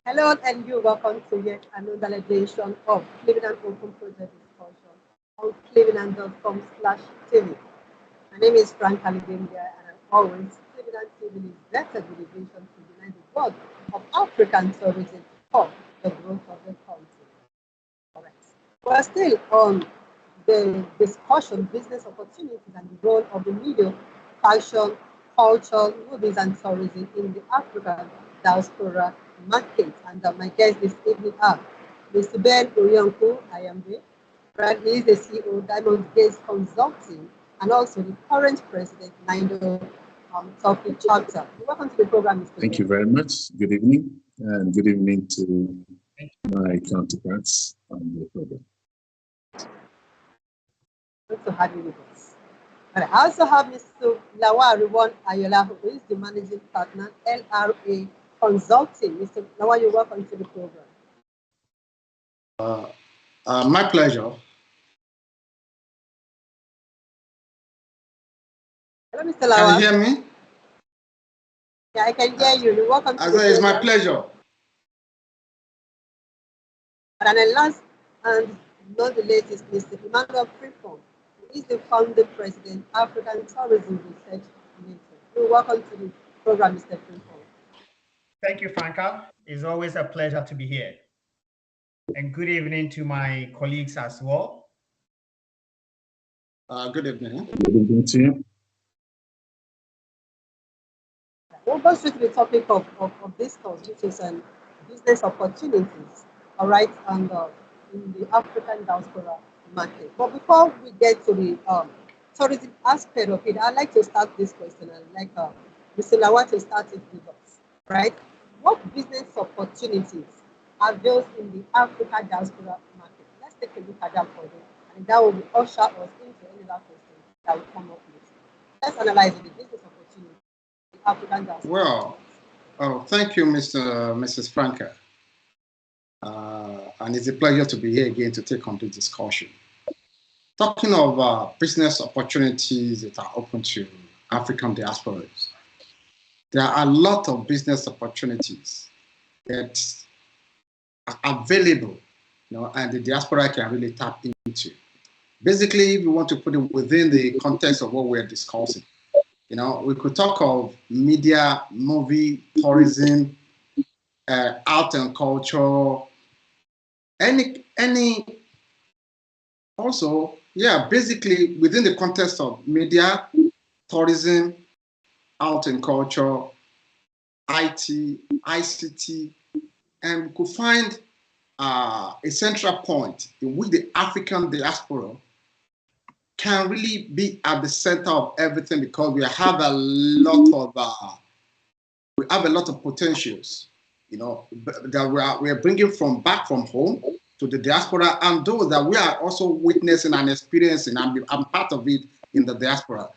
Hello and you welcome to yet another edition of Clevenard Open Project Discussion on clevenard.com/TV. My name is Frank Alibendia and as always, Clevenard TV is vetted with a vision to unite the world of African tourism for the growth of the country. Correct. We're still on the discussion, business opportunities and the role of the media, fashion, culture, movies and tourism in the African diaspora market. And my guests this evening are Mr. Ben Oyonku Ayambe, right? He is the CEO of Diamond Gates Consulting and also the current president, Nindo Topic Chapter. Welcome to the program, Mr. Thank you very much. Good evening, and good evening to my counterparts on the program. Good to have you with us. And I also have Mr. Lawal Riwon Ayola, who is the managing partner, LRA Consulting. Mr. Lawal, you're welcome to the program. My pleasure. Hello, Mr. Lawal. Can you hear me? Yeah, I can hear you. You're welcome to the program. It's my pleasure. And then last and not the latest, Mr. Emmanuel Frimpong, who is the founding president, African Tourism Research Limited. You're welcome to the program, Mr. Frimpong. Thank you, Franca. It's always a pleasure to be here. And good evening to my colleagues as well. Good evening. Good evening to you. We'll go straight to the topic of this course, which is business opportunities, all right, and in the African diaspora market. But before we get to the tourism aspect of it, I'd like to start this question. I'd like Mr. Lawal to start it with us, right? What business opportunities are those in the African diaspora market? Let's take a look at that for them, and that will usher us into any other question that will come up with. Let's analyze the business opportunities in the African diaspora. Well, thank you, Mrs. Franca. And it's a pleasure to be here again to take on this discussion. Talking of business opportunities that are open to African diasporas, there are a lot of business opportunities that are available, and the diaspora can really tap into. Basically, if you want to put it within the context of what we're discussing, we could talk of media, movie, tourism, art and culture, basically within the context of media, tourism, art and culture, IT, ICT, and we could find a central point in which the African diaspora can really be at the center of everything, because we have a lot of potentials, that we are bringing back from home to the diaspora, and those that we are also witnessing and experiencing, and I'm part of it in the diaspora,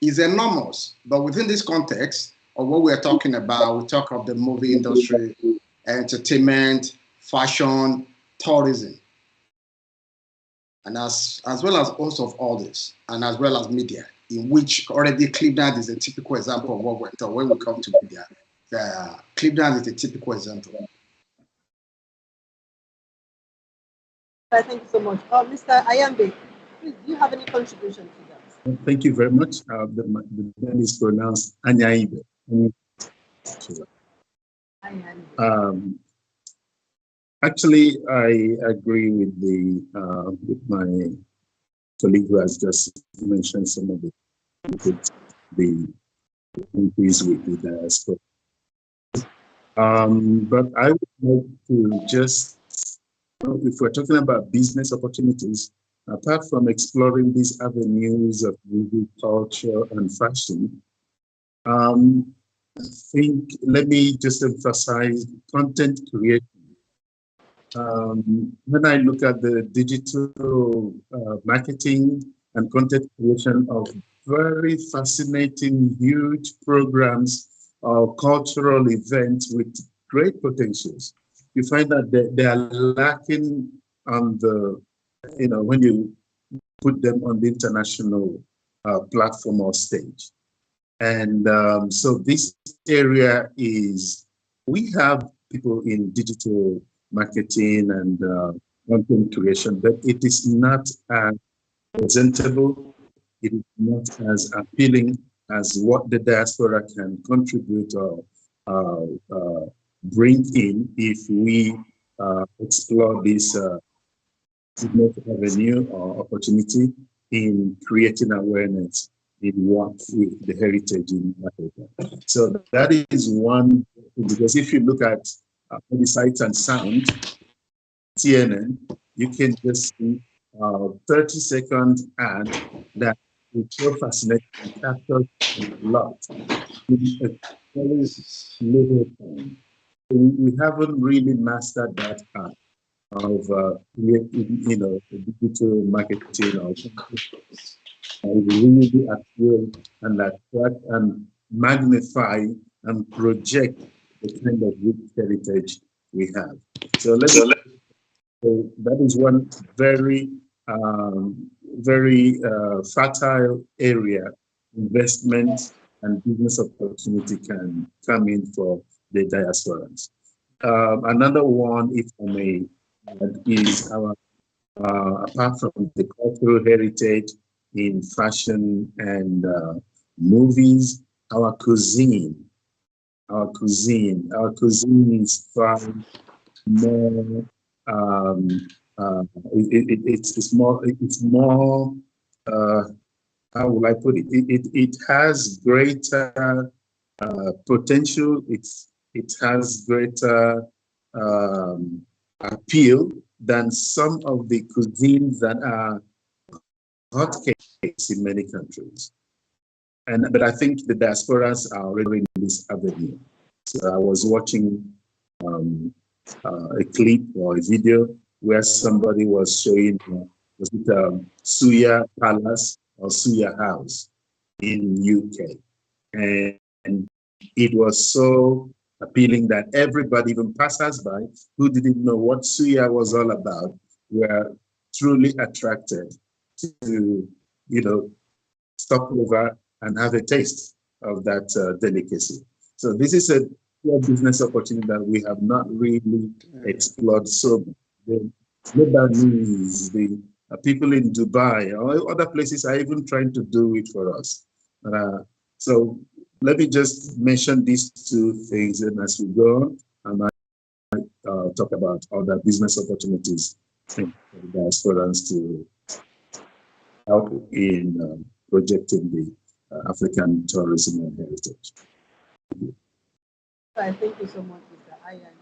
is enormous. But within this context of what we're talking about, we talk of the movie industry, entertainment, fashion, tourism, and as well as also of all this, and as well as media, in which already Clevenard is a typical example of what we're talking. When we come to media, Clevenard is a typical example. Thank you so much. Mr. Ayambe, please, do you have any contribution to that? Thank you very much. The name is pronounced Anyaibe. Actually, I agree with with my colleague who has just mentioned some of the increase with the diaspora. But I would like to just, if we're talking about business opportunities, apart from exploring these avenues of movie, culture, and fashion, I think let me just emphasize content creation. When I look at the digital marketing and content creation of very fascinating, huge programs or cultural events with great potentials, you find that they are lacking on the, when you put them on the international platform or stage. And so this area is, we have people in digital marketing and content creation, but it is not as presentable, it is not as appealing as what the diaspora can contribute or bring in if we explore this business avenue or opportunity in creating awareness in work with the heritage in Africa. So that is one, because if you look at the sights and sound, CNN, you can just see 30-second ad that is so fascinating and captures a lot in a very little time. We haven't really mastered that art of digital marketing or really appeal and attract and magnify and project the kind of rich heritage we have. So that is one very fertile area investment and business opportunity can come in for the diasporans. Another one, if I may, is our apart from the cultural heritage in fashion and movies, our cuisine is far more. It's more. How will I put it? It has greater potential. It has greater appeal than some of the cuisines that are hotcakes in many countries. But I think the diasporas are already in this avenue. So I was watching a clip or a video where somebody was showing was it Suya Palace or Suya House in UK, and it was so appealing that everybody, even passers-by who didn't know what Suya was all about, were truly attracted to, stop over and have a taste of that delicacy. So this is a business opportunity that we have not really explored. So the Lebanese, the people in Dubai, or other places are even trying to do it for us. So let me just mention these two things, and as we go, I might talk about other business opportunities for the diasporans to help in projecting the African tourism and heritage. Right, thank you so much, Mr. Ayan.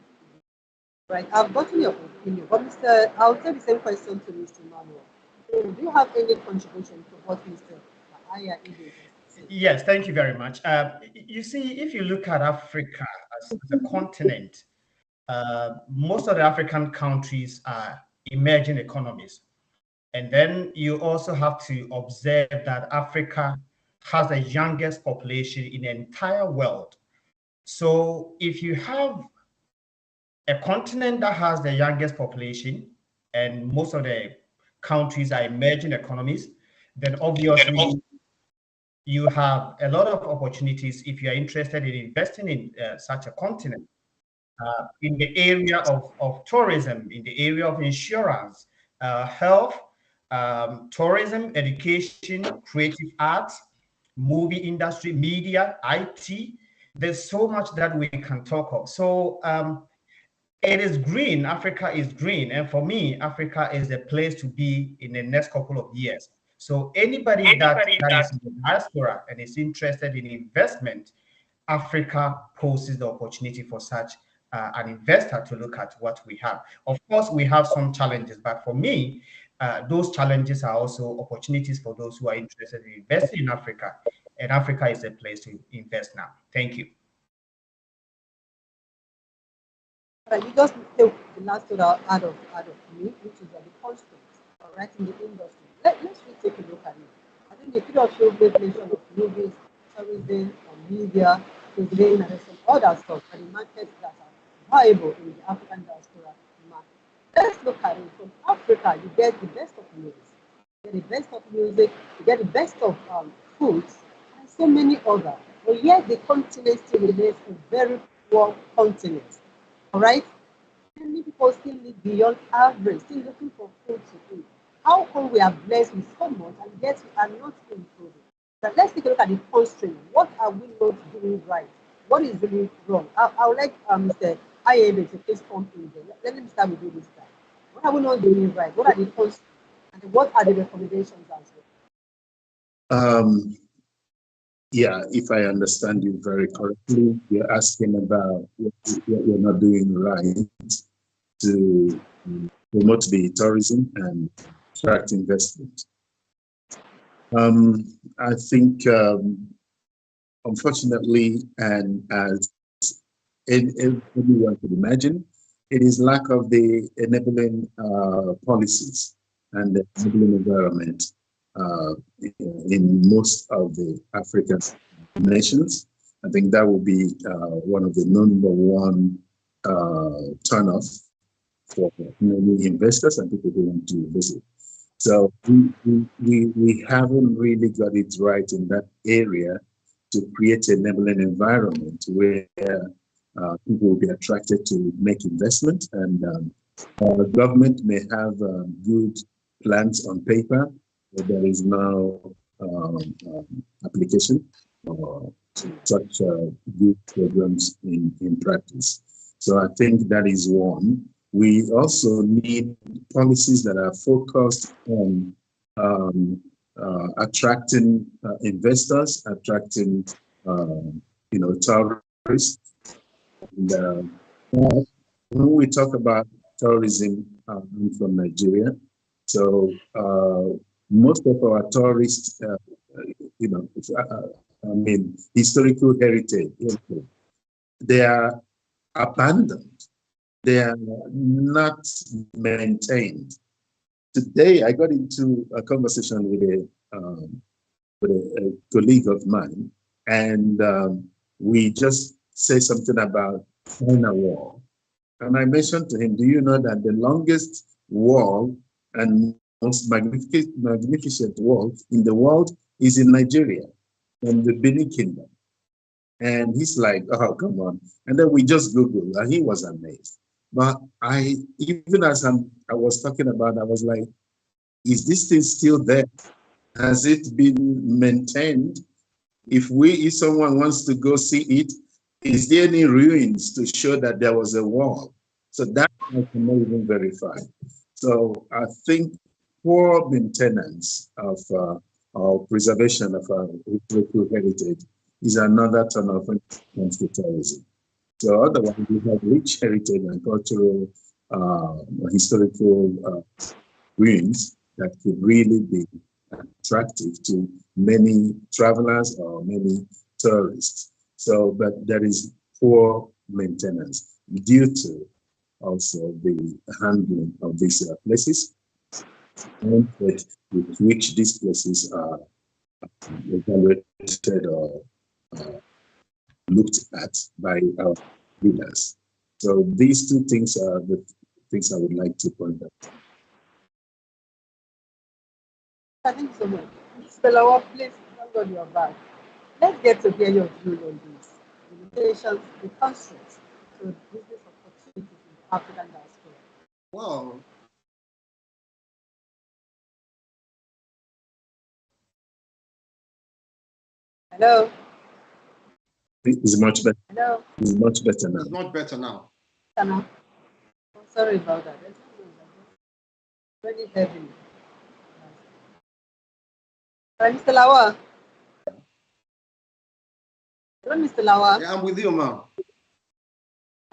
Right, I've gotten your opinion, but I'll take the same question to Mr. Manuel. Do you have any contribution to what Mr. Ayan is? Yes, thank you very much. You see, if you look at Africa as a continent, most of the African countries are emerging economies. And then you also have to observe that Africa has the youngest population in the entire world. So if you have a continent that has the youngest population and most of the countries are emerging economies, then obviously you have a lot of opportunities if you are interested in investing in such a continent. In the area of tourism, in the area of insurance, health, tourism, education, creative arts, movie industry, media, IT. There's so much that we can talk of. So it is green. Africa is green. And for me, Africa is the place to be in the next couple of years. So anybody that is in the diaspora and is interested in investment, Africa poses the opportunity for such an investor to look at what we have. Of course, we have some challenges, but for me, those challenges are also opportunities for those who are interested in investing in Africa, and Africa is a place to invest now. Thank you. You just take the last word out of me, which is the constraints, all right, in the industry. Let's really take a look at it. I think the three of you made mention of movies, tourism, or media, cuisine, and some other stuff, and the markets that are viable in the African diaspora market. Let's look at it. From Africa, you get the best of movies, you get the best of music, you get the best of foods, and so many others. But yet the continent still remains a very poor continent. All right? Many people still live beyond average, still looking for food to eat. How come we are blessed with so much and yet we are not improving? But let's take a look at the constraint. What are we not doing right? What is really wrong? I would like Mr. IAB to please come in there. Let me start with you this time. What are we not doing right? What are the constraints? And what are the recommendations as well? Yeah, if I understand you very correctly, you're asking about what you're not doing right to promote the tourism and attract investment. I think, unfortunately, and as everyone could imagine, it is lack of the enabling policies and the enabling environment in most of the African nations. I think that will be one of the number one turnoff for many investors and people who want to visit. So we haven't really got it right in that area to create an enabling environment where people will be attracted to make investment, and the government may have good plans on paper, but there is no application or such good programs in practice. So I think that is one. We also need policies that are focused on attracting investors, attracting tourists. And when we talk about tourism, I'm from Nigeria, so most of our tourists, historical heritage, they are abandoned. They are not maintained. Today, I got into a conversation with a colleague of mine, and we just say something about China Wall. And I mentioned to him, do you know that the longest wall and most magnificent wall in the world is in Nigeria, in the Benin Kingdom? And he's like, oh, come on. And then we just Googled, and he was amazed. But even as I was talking about, I was like, is this thing still there? Has it been maintained? If someone wants to go see it, is there any ruins to show that there was a wall? So that I cannot even verify. So I think poor maintenance of or preservation of our historical heritage is another turn off when it comes to tourism. So otherwise, we have rich heritage and cultural, historical ruins that could really be attractive to many travelers or many tourists. So, but there is poor maintenance due to also the handling of these places, and with which these places are evaluated or looked at by our leaders. So these two things are the things I would like to point out. Thank you so much. Mr. Lawa, please, thank God you're back. Let's get to hear your view on this. Limitations, the constraints to business opportunities in the African diaspora. Well, Hello? It's much better. Hello? It's much better now. it's much better now. Hello? Oh, sorry about that. It's very heavy. Mr. Lawa? Hello, Mr. Lawa? Yeah, I'm with you, ma'am.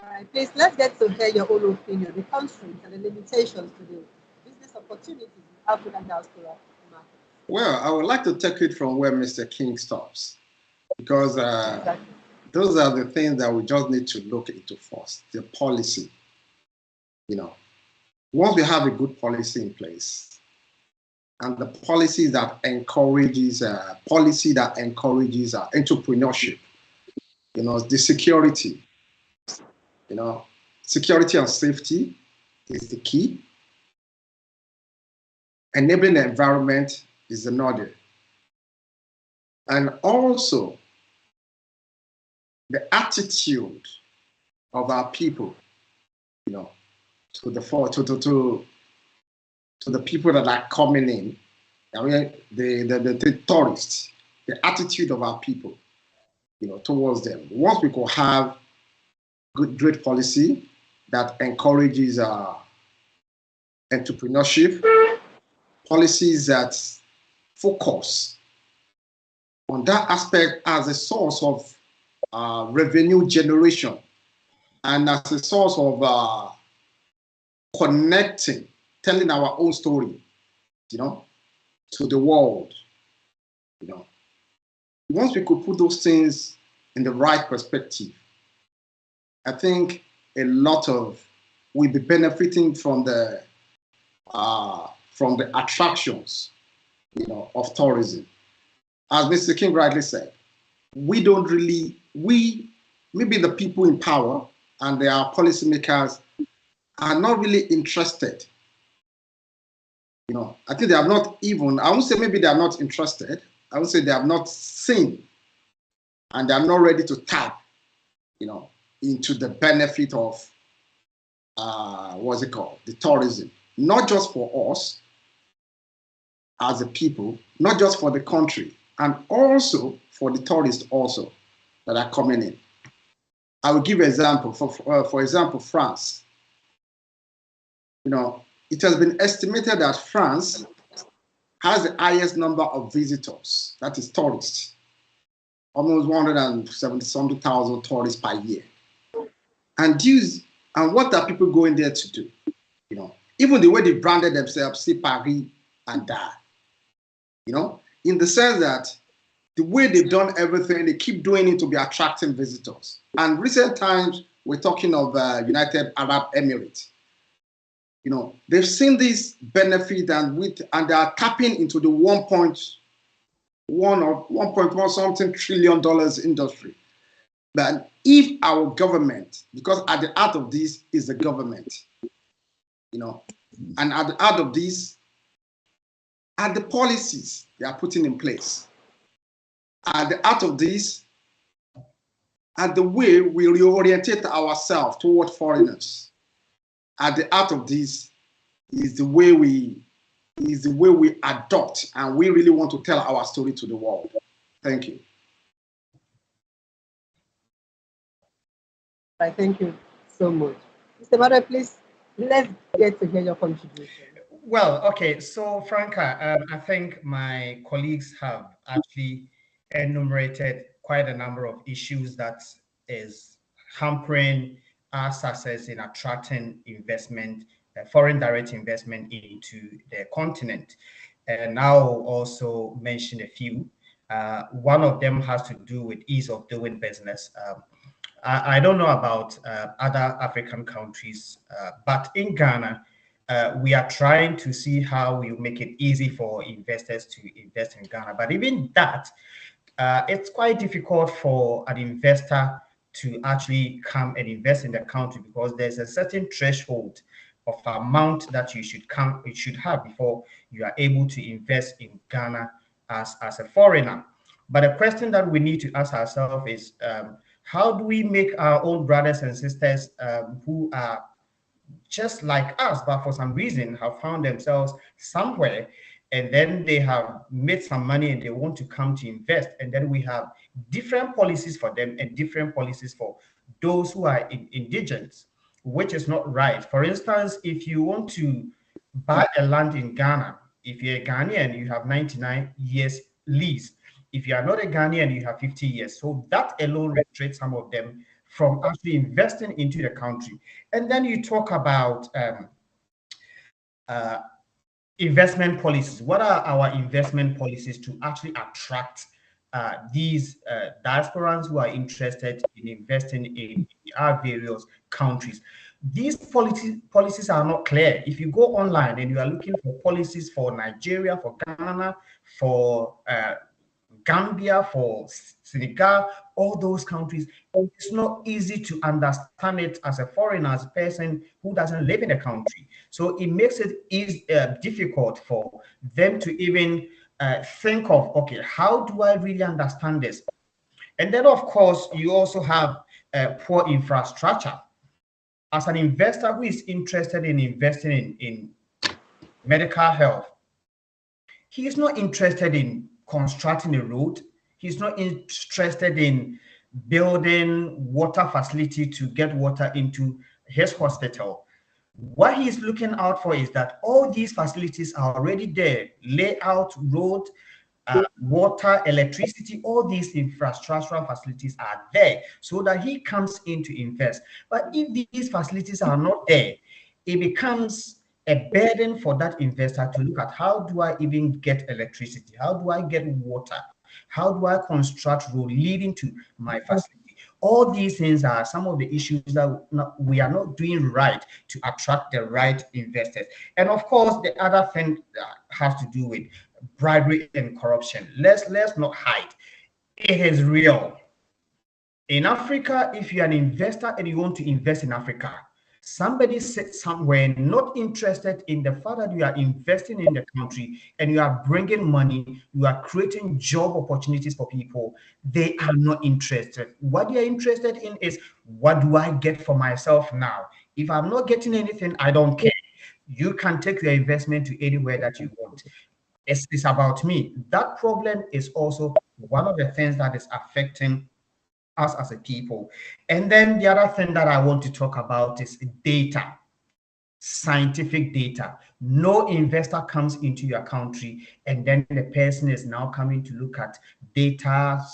All right, please, let's get to hear your own opinion, the constraints and the limitations to the business opportunities in African diaspora market. Well, I would like to take it from where Mr. King stops, because Exactly. those are the things that we just need to look into first, the policy. Once we have a good policy in place, and the policy that encourages entrepreneurship, the security, security and safety is the key. Enabling the environment is another. And also the attitude of our people you know, to the people that are coming in. I mean, the tourists, the attitude of our people, you know, towards them. Once we could have great policy that encourages entrepreneurship, policies that focus on that aspect as a source of revenue generation and as a source of connecting, telling our own story, you know, to the world, you know. Once we could put those things in the right perspective, I think a lot of we'll be benefiting from the attractions, you know, of tourism. As Mr. King rightly said, we don't really, maybe the people in power and their policymakers are not really interested. You know, I think they have not even, I won't say maybe they are not interested, I would say they have not seen and they are not ready to tap, you know, into the benefit of, what's it called, the tourism. Not just for us as a people, not just for the country, and also for the tourists also that are coming in. I will give an example. For example, France. You know, it has been estimated that France has the highest number of visitors, that is tourists, almost 170,000 tourists per year. And what are people going there to do? You know, even the way they branded themselves, see Paris and that. You know, in the sense that the way they've done everything, they keep doing it to be attracting visitors. And recent times, we're talking of United Arab Emirates. You know, they've seen this benefit and they are tapping into the 1.1 or 1.1 something trillion dollars industry. But if our government, because at the heart of this is the government, you know, and at the heart of this are the policies they are putting in place. At the heart of this are the way we reorientate ourselves toward foreigners. At the heart of this is the way we adopt, and we really want to tell our story to the world. Thank you. Thank you so much. Mr. Mada, please, let's get to hear your contribution. Well, okay, so Franca, I think my colleagues have actually enumerated quite a number of issues that is hampering our success in attracting investment, foreign direct investment into the continent. And I'll also mention a few. One of them has to do with ease of doing business. I don't know about other African countries, but in Ghana, we are trying to see how we make it easy for investors to invest in Ghana. But even that, it's quite difficult for an investor to actually come and invest in the country because there's a certain threshold of amount that you should have before you are able to invest in Ghana as a foreigner. But the question that we need to ask ourselves is, how do we make our own brothers and sisters who are just like us, but for some reason have found themselves somewhere, and then they have made some money and they want to come to invest, and then we have different policies for them and different policies for those who are indigents, which is not right. For instance, if you want to buy a land in Ghana, if you're a Ghanaian, you have 99 years lease. If you are not a Ghanaian, you have 50 years. So that alone restricts some of them from actually investing into the country. And then you talk about investment policies. What are our investment policies to actually attract these diasporans who are interested in investing in our various countries? These policies are not clear. If you go online and you are looking for policies for Nigeria, for Ghana, for Gambia, for Senegal, all those countries, it's not easy to understand it as a foreigner, as a person who doesn't live in the country. So it makes it difficult for them to even think of, okay, how do I really understand this? And then, of course, you also have poor infrastructure. as an investor who is interested in investing in medical health, he is not interested in constructing a road. He's not interested in building water facility to get water into his hospital. What he's looking out for is that all these facilities are already there, layout, road, water, electricity, all these infrastructural facilities are there so that he comes in to invest. But if these facilities are not there, it becomes a burden for that investor to look at how do I even get electricity? How do I get water? How do I construct road leading to my facility? All these things are some of the issues that we are not doing right to attract the right investors. And of course, the other thing has to do with bribery and corruption. Let's not hide. It is real. In Africa, if you're an investor and you want to invest in Africa, somebody sits somewhere not interested in the fact that you are investing in the country and you are bringing money, you are creating job opportunities for people. They are not interested. What they are interested in is, what do I get for myself now? If I'm not getting anything, I don't care. You can take your investment to anywhere that you want. It's about me. That problem is also one of the things that is affecting us as a people. And then the other thing that I want to talk about is data, scientific data. No investor comes into your country and then the person is now coming to look at data,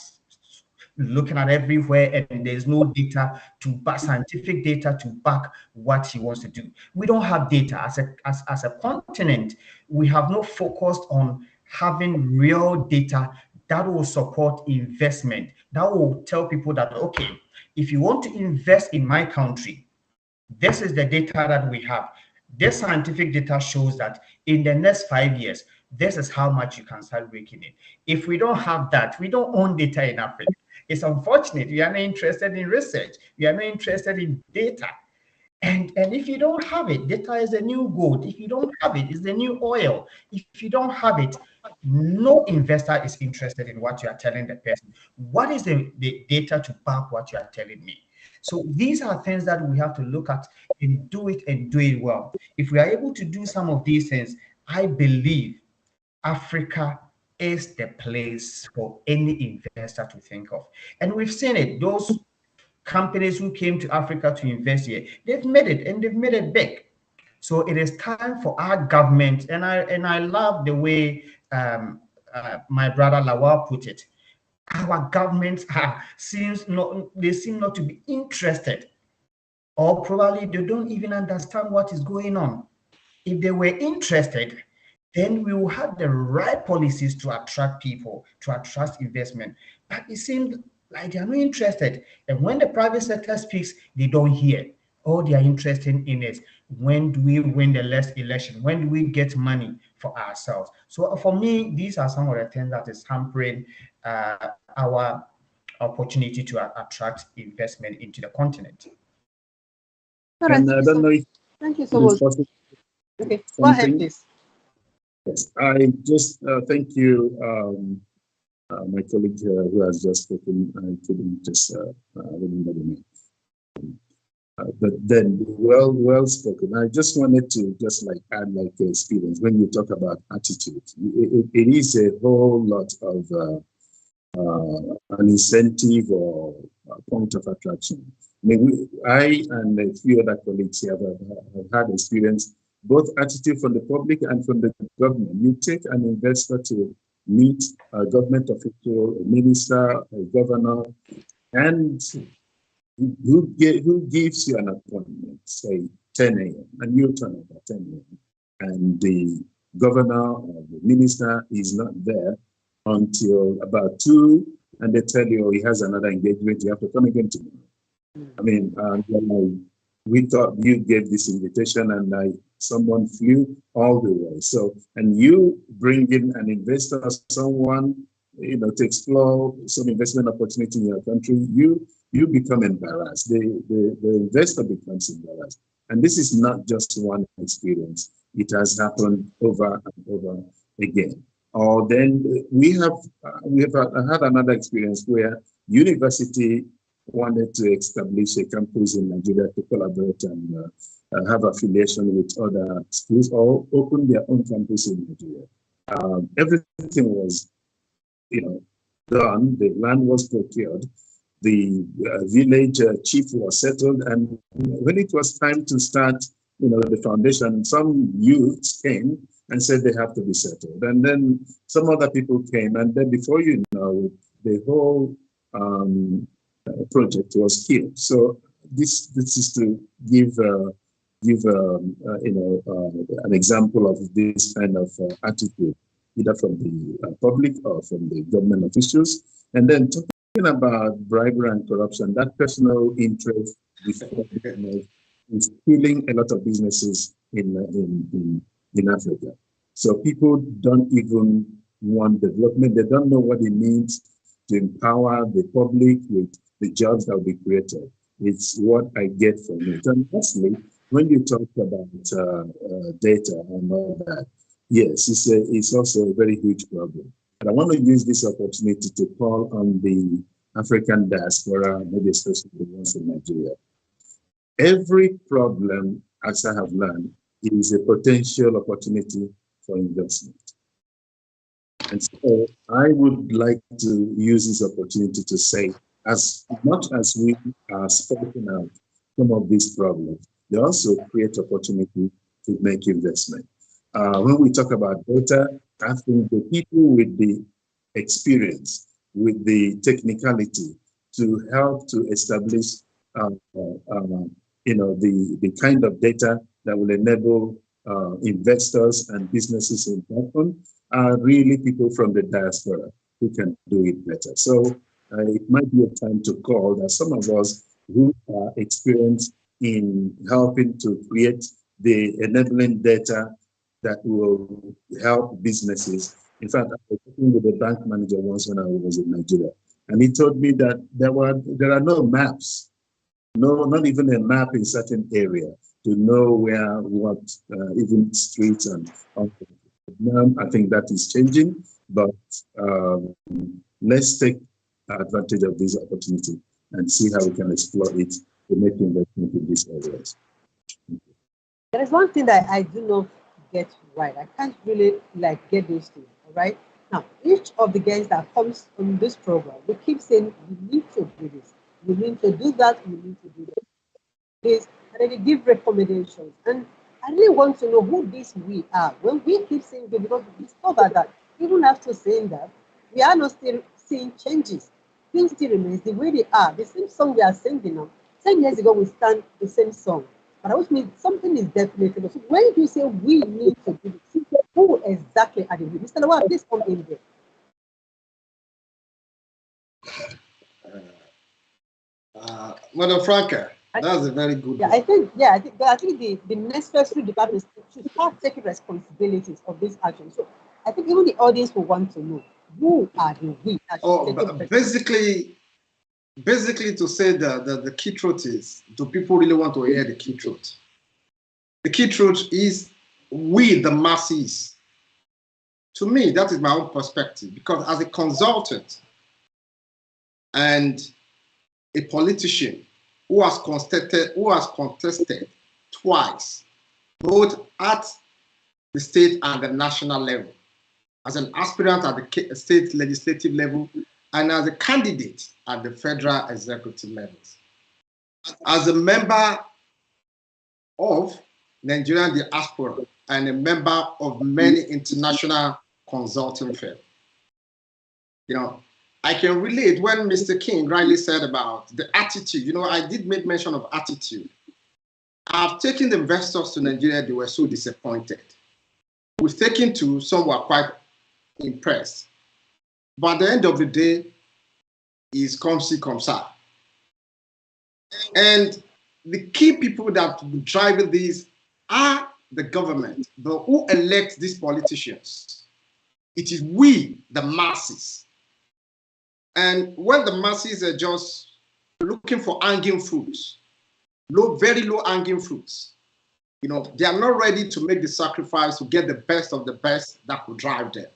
looking at everywhere, and there's no data to back, scientific data to back what he wants to do. We don't have data as a continent. We have not focused on having real data that will support investment, that will tell people that, okay, if you want to invest in my country, this is the data that we have. This scientific data shows that in the next 5 years, this is how much you can start making it. If we don't have that, we don't own data in Africa. It's unfortunate. We are not interested in research. We are not interested in data. And if you don't have it, data is the new gold. If you don't have it, it's the new oil. If you don't have it, no investor is interested in what you are telling the person. What is the data to back what you are telling me? So these are things that we have to look at and do it well. If we are able to do some of these things, I believe Africa is the place for any investor to think of. And we've seen it. Those companies who came to Africa to invest here, they've made it, and they've made it big. So it is time for our government, and I love the way my brother Lawal put it. Our governments seem not to be interested, or probably they don't even understand what is going on. If they were interested, then we will have the right policies to attract people, to attract investment. But it seems like they are not interested. And when the private sector speaks, they don't hear. All they are interested in is, when do we win the next election? When do we get money for ourselves? So for me, these are some of the things that is hampering our opportunity to attract investment into the continent. All right, And I don't know if thank you so much. Okay, go ahead, please. Yes, I just thank you, my colleague who has just spoken. I couldn't just remember the name. But then, well spoken. I just wanted to just like add like the experience when you talk about attitude. It is a whole lot of an incentive or a point of attraction. I mean, I and a few other colleagues here have had experience, both attitude from the public and from the government. You take an investor to meet a government official, a minister, a governor, and who gives you an appointment, say 10 a.m., and you turn up at 10 a.m., and the governor or the minister is not there until about 2, and they tell you, oh, he has another engagement, you have to come again tomorrow. I mean, we thought you gave this invitation, and someone flew all the way. So, and you bring in an investor, someone, to explore some investment opportunity in your country, you become embarrassed. The investor becomes embarrassed. And this is not just one experience. It has happened over and over again. Or then we have had another experience where university wanted to establish a campus in Nigeria to collaborate and have affiliation with other schools or open their own campus in Nigeria. Everything was, done. The land was procured. The village chief was settled, and when it was time to start, the foundation, some youths came and said they have to be settled, and then some other people came, and then before you know, the whole project was killed. So this is to give an example of this kind of attitude, either from the public or from the government officials. And then talking about bribery and corruption, that personal interest is killing a lot of businesses in Africa. So people don't even want development. They don't know what it means to empower the public with the jobs that will be created. It's what I get from it. And lastly, when you talk about data and all that, yes, it's also a very huge problem. And I want to use this opportunity to call on the African diaspora, maybe especially the ones in Nigeria. Every problem, as I have learned, is a potential opportunity for investment. And so I would like to use this opportunity to say, as much as we are spelling out some of these problems, they also create opportunity to make investment. When we talk about data, I think the people with the experience, with the technicality to help to establish, the kind of data that will enable investors and businesses in Japan are really people from the diaspora who can do it better. So it might be a time to call that some of us who are experienced in helping to create the enabling data that will help businesses. In fact, I was talking with a bank manager once when I was in Nigeria, and he told me that there are no maps, not even a map in certain area to know where, what, even streets and all. Now, I think that is changing, but let's take advantage of this opportunity and see how we can explore it to make investment in these areas. There is one thing that I do not get right. I can't really get this thing, all right? Now, each of the guests that comes on this program, we keep saying, we need to do this, we need to do that, we need to do this, and then they give recommendations. And I really want to know who these we are. When we keep saying we, because we discover that even after saying that, we are not still seeing changes. Things still remains the way they are. The same song we are singing now. 10 years ago, we sang the same song. But I which means something is definitely. So when you say we need to do this, who exactly are the we? Mr. Lawal, please come in there. Madam Franca, that's a very good. Yeah, I think the necessary departments should start taking responsibilities of this action. So I think even the audience will want to know who are the we. Basically, to say the key truth is, do people really want to hear the key truth? The key truth is we, the masses. To me, that is my own perspective, because as a consultant and a politician who has contested twice, both at the state and the national level, as an aspirant at the state legislative level, and as a candidate at the federal executive levels. As a member of Nigerian Diaspora and a member of many international consulting firms, I can relate when Mr. King rightly said about the attitude. I did make mention of attitude. I've taken the investors to Nigeria, they were so disappointed. We've taken to, some were quite impressed. But at the end of the day, is come see, come ça. And the key people that drive these are the government, but who elects these politicians? It is we, the masses. And when the masses are just looking for hanging fruits, very low hanging fruits, they are not ready to make the sacrifice to get the best of the best that could drive them.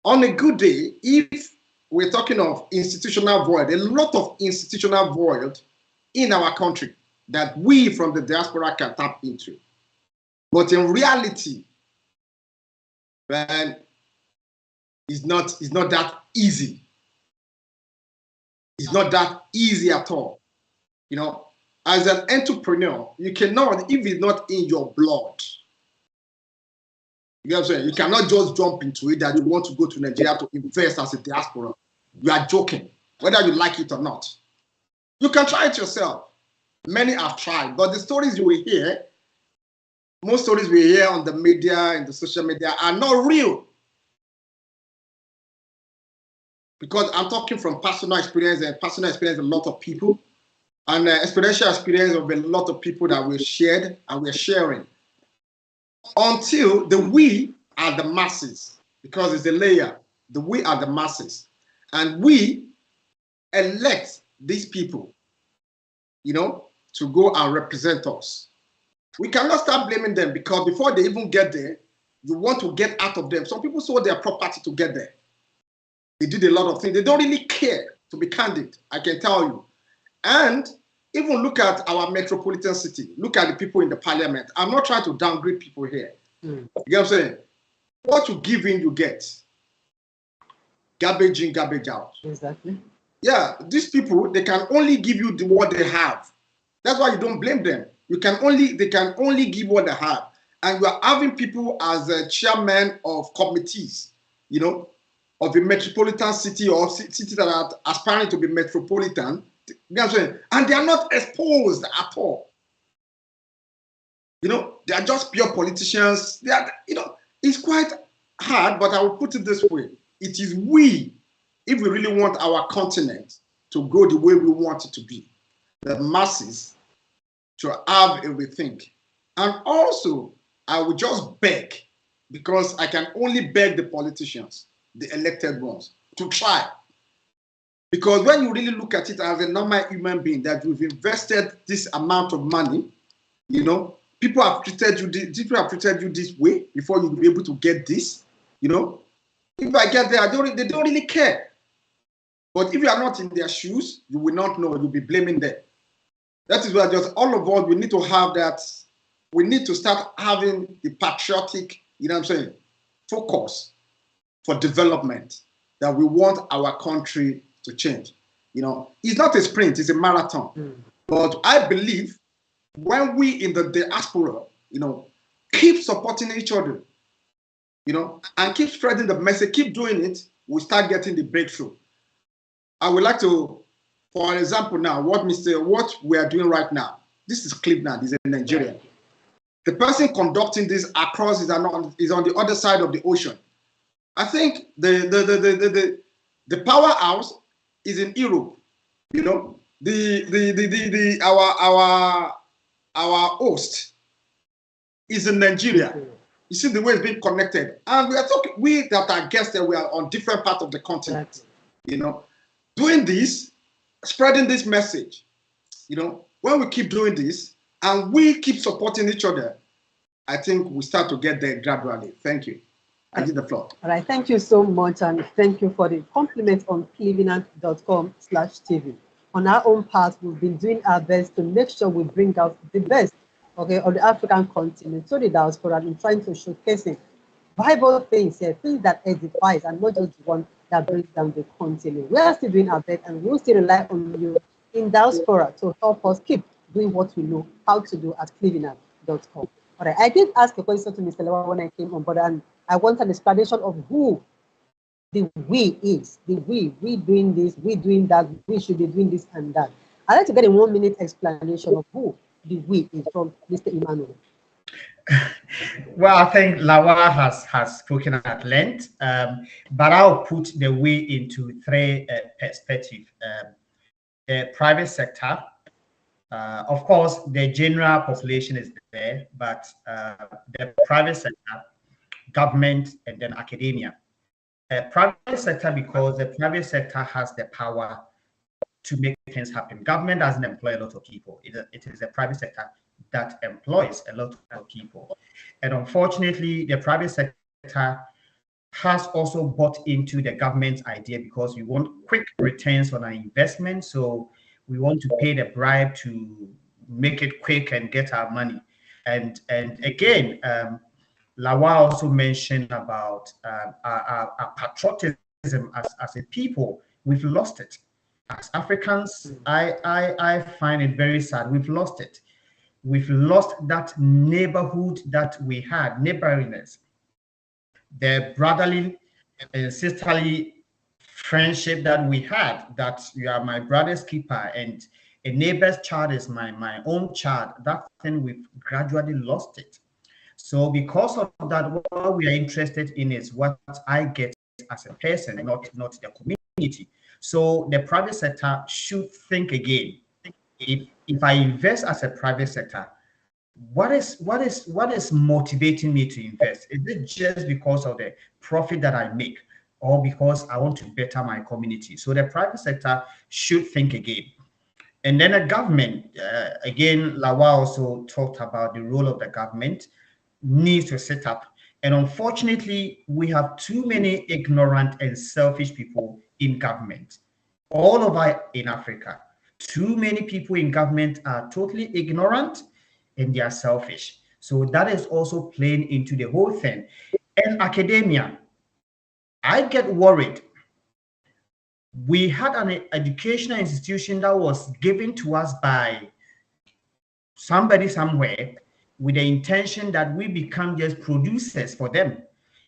On a good day, if we're talking of institutional void, a lot of institutional void in our country that we from the diaspora can tap into. But in reality, man, it's not that easy. It's not that easy at all. You know, as an entrepreneur, you cannot, if it's not in your blood, you know what I'm saying? You cannot just jump into it that you want to go to Nigeria to invest as a diaspora. You are joking, whether you like it or not. You can try it yourself. Many have tried, but the stories you will hear, most stories we hear on the media, in the social media, are not real. Because I'm talking from personal experience and personal experience of a lot of people, and experiential experience of a lot of people that we shared and we're sharing. Until the we are the masses, because it's a layer, the we are the masses. And we elect these people, you know, to go and represent us. We cannot start blaming them because before they even get there, you want to get out of them. Some people sold their property to get there. They did a lot of things. They don't really care, to be candid, I can tell you. And even look at our metropolitan city. Look at the people in the parliament. I'm not trying to downgrade people here. You get what I'm saying? What you give in, you get. Garbage in, garbage out. Exactly. Yeah, these people, they can only give you what they have. That's why you don't blame them. They can only give what they have. And you are having people as a chairman of committees, you know, of a metropolitan city or cities that are aspiring to be metropolitan, you know what I'm saying? And they are not exposed at all. You know, they are just pure politicians. They are, you know, it's quite hard, but I will put it this way. It is we, if we really want our continent to go the way we want it to be, the masses to have a rethink. And also, I will just beg, because I can only beg the politicians, the elected ones, to try. Because when you really look at it as a normal human being, that you've invested this amount of money, you know, people have treated you this way before you'll be able to get this, you know. If I get there, they don't really care. But if you are not in their shoes, you will not know. You'll be blaming them. That is why just all of us, we need to have that. We need to start having the patriotic, you know what I'm saying, focus for development, that we want our country to change. You know, it's not a sprint, it's a marathon. But I believe when we in the diaspora, you know, keep supporting each other, you know, and keep spreading the message, keep doing it, we start getting the breakthrough. I would like to, for example, now, what we are doing right now, this is Clevenard, is in Nigeria. The person conducting this across is on the other side of the ocean. I think the powerhouse is in Europe. You know, our host is in Nigeria. You see the way it's being connected, and we are talking. We that are guests there, we are on different parts of the continent. You know, doing this, spreading this message. You know, when we keep doing this and we keep supporting each other, I think we start to get there gradually. Thank you. I give the floor. All right, thank you so much, and thank you for the compliment on clevenard.com/TV. On our own part, we've been doing our best to make sure we bring out the best, okay, of the African continent, so the diaspora, and trying to showcase viable things here, things that edifies, and not just one that brings down the continent. We are still doing our best, and we'll still rely on you in diaspora to help us keep doing what we know how to do at clevenard.com. All right, I did ask a question to Mr. Lewa when I came on board, and I want an explanation of who the we is. The we doing this, we doing that, we should be doing this and that. I'd like to get a 1 minute explanation of who the we is from Mr. Emmanuel. Well, I think Lawa has spoken at length, but I'll put the we into three perspectives. The private sector, of course, the general population is there, but the private sector, government, and then academia. Private sector, because the private sector has the power to make things happen. Government doesn't employ a lot of people. It is the private sector that employs a lot of people. And unfortunately, the private sector has also bought into the government's idea because we want quick returns on our investment. So we want to pay the bribe to make it quick and get our money. And again, Lawa also mentioned about our patriotism as a people. We've lost it. As Africans, I find it very sad. We've lost it. We've lost that neighborhood that we had, neighborliness, the brotherly and sisterly friendship that we had, that you are my brother's keeper and a neighbor's child is my own child. That thing, we've gradually lost it. So because of that, what we are interested in is what I get as a person, not the community. So the private sector should think again. If I invest as a private sector, what is motivating me to invest? Is it just because of the profit that I make, or because I want to better my community? So the private sector should think again. And then the government, again, Lawa also talked about the role of the government needs to set up. And unfortunately, we have too many ignorant and selfish people in government all over in Africa. Too many people in government are totally ignorant and they are selfish. So that is also playing into the whole thing. And academia, I get worried. We had an educational institution that was given to us by somebody somewhere with the intention that we become just producers for them.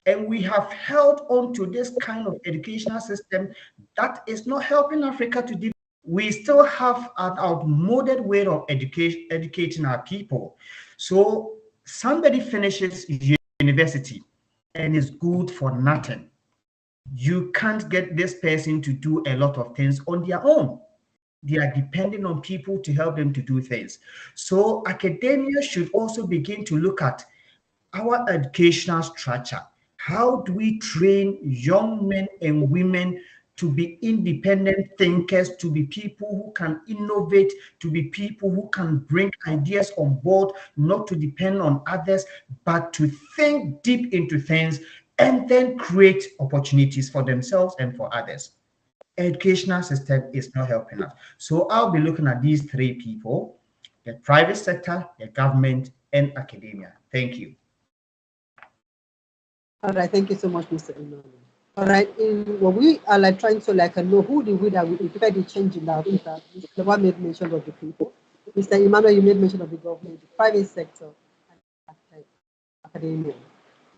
And we have held on to this kind of educational system that is not helping Africa to develop. We still have an outmoded way of educating our people. So somebody finishes university and is good for nothing. You can't get this person to do a lot of things on their own. They are depending on people to help them to do things. So academia should also begin to look at our educational structure. How do we train young men and women to be independent thinkers, to be people who can innovate, to be people who can bring ideas on board, not to depend on others, but to think deep into things and then create opportunities for themselves and for others. Educational system is not helping us. So I'll be looking at these three people: the private sector, the government, and academia. Thank you. All right, thank you so much, Mr. Emmanuel. All right, we are like trying to know who the we that will effect the change in Africa. Mr. One made mention of the people. Mr. Emmanuel, you made mention of the government, the private sector, and academia.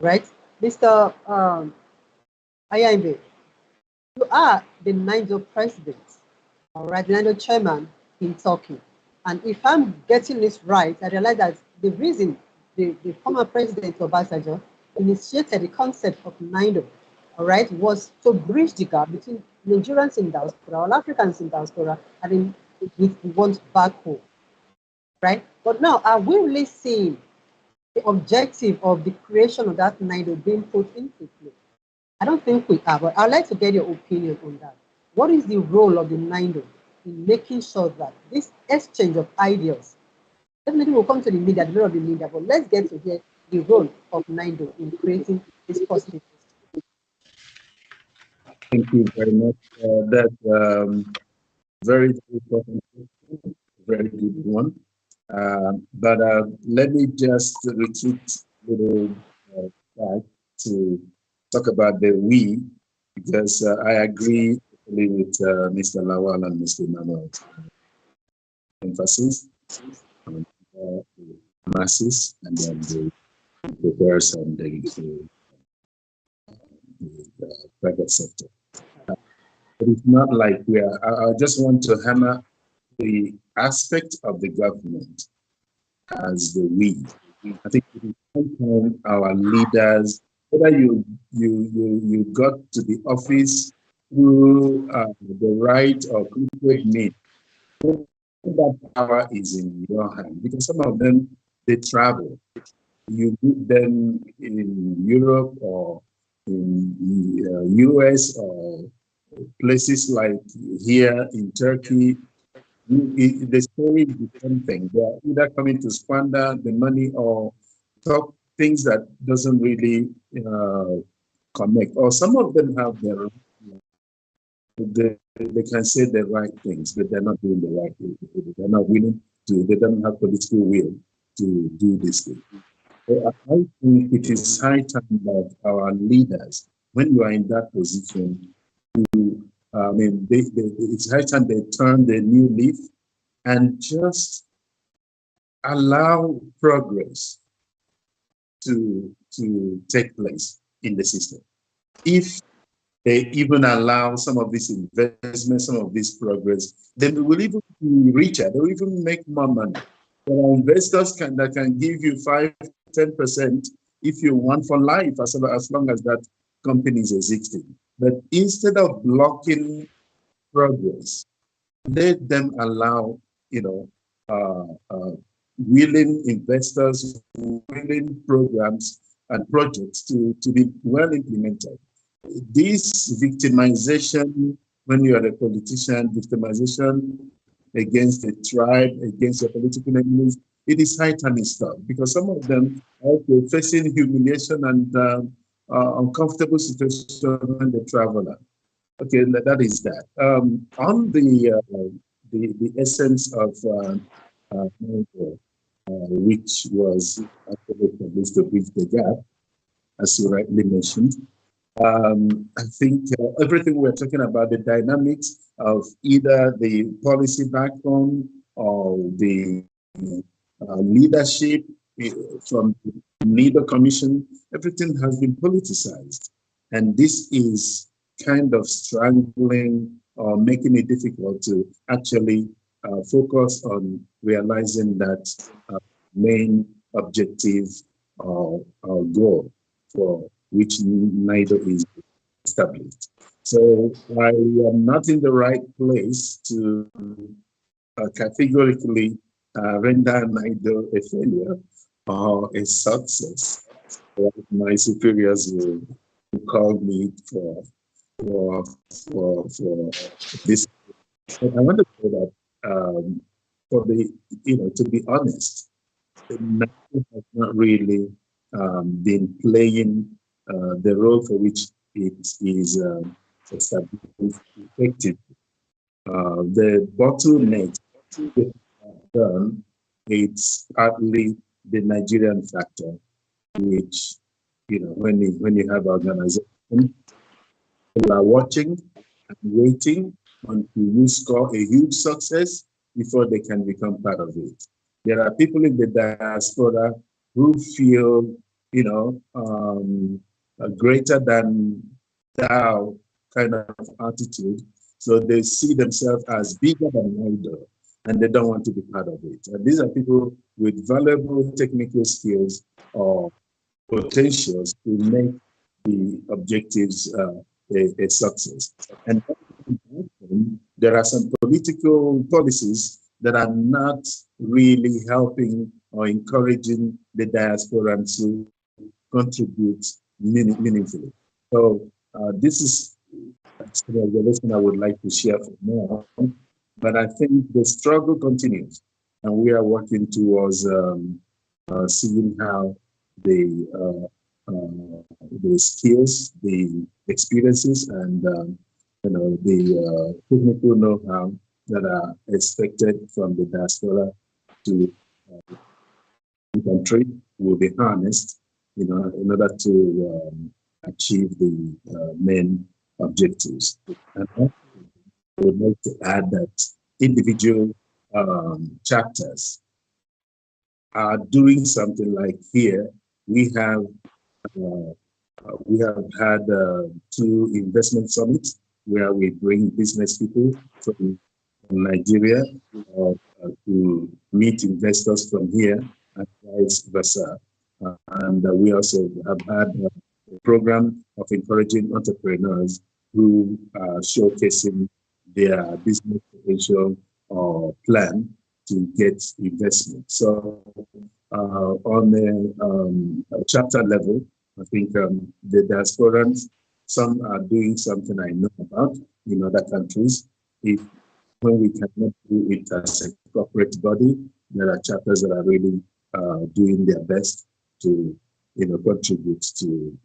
Right, Mr. Ayambe, you are the Niger president, all right, the Niger chairman in Turkey. And if I'm getting this right, I realize that the reason the former president Obasanjo initiated the concept of NIDO, all right, was to bridge the gap between Nigerians in diaspora, all Africans in diaspora, and with the ones back home, right? But now, are we really seeing the objective of the creation of that NIDO being put into play? I don't think we are, but I'd like to get your opinion on that. What is the role of the NIDO in making sure that this exchange of ideas, definitely we'll come to the media, the role of the media, but let's get to hear the role of NIDO in creating this positive system. Thank you very much. That very important, very good one. But let me just retreat a little back to talk about the we, because I agree with Mr. Lawal and Mr. Manuel's emphasis on the masses and then the person, the private sector. But it's not like we are. I just want to hammer the aspect of the government as the we. I think sometimes our leaders, whether you got to the office through the right or crooked means, that power is in your hand, because some of them, they travel. You meet them in Europe or in the US or places like here in Turkey. The story is the same thing. They are either coming to squander the money or talk things that doesn't really connect, or some of them have their, they can say the right things, but they're not doing the right thing. They're not willing to, they don't have political will to do this thing. So I think it is high time that our leaders, when you are in that position, it's high time they turn the new leaf and just allow progress to take place in the system. If they even allow some of this investment, some of this progress, then we will even be richer. They will even make more money. There are investors that can give you 5-10% if you want for life, as long as that company is existing. But instead of blocking progress, let them allow, willing investors, willing programs and projects to be well implemented. This victimization, when you are a politician, victimization against a tribe, against your political enemies, it is high time it stop, because some of them are facing humiliation and uncomfortable situation when they travel out. Okay, that is that. On the essence of which was actually published to bridge the gap, as you rightly mentioned. I think everything we're talking about, the dynamics of either the policy backbone or the leadership from neither commission, everything has been politicized. And this is kind of strangling or making it difficult to actually focus on realizing that main objective or goal for which neither is established. So I am not in the right place to categorically render neither a failure or a success. My superiors will call me for this. But I want to say that to be honest, NATO has not really been playing the role for which it is established effectively. The bottleneck done, it's partly the Nigerian factor, which, when you have organization, people are watching and waiting until you score a huge success before they can become part of it. There are people in the diaspora who feel, a greater than thou kind of attitude. So they see themselves as bigger than idol, and they don't want to be part of it. And these are people with valuable technical skills or potentials to make the objectives a success. And there are some political policies that are not really helping or encouraging the diaspora to contribute meaningfully. So this is the observation I would like to share for more. But I think the struggle continues, and we are working towards seeing how the skills, the experiences, and the technical know-how that are expected from the diaspora to the country will be harnessed, in order to achieve the main objectives. And I would like to add that individual chapters are doing something like here. We have had 2 investment summits where we bring business people from Nigeria to meet investors from here and vice versa. And we also have had a program of encouraging entrepreneurs who are showcasing their business potential or plan to get investment. So on a chapter level, I think the diasporans, some are doing something I know about in other countries. When we cannot do it as a corporate body, there are chapters that are really doing their best to contribute to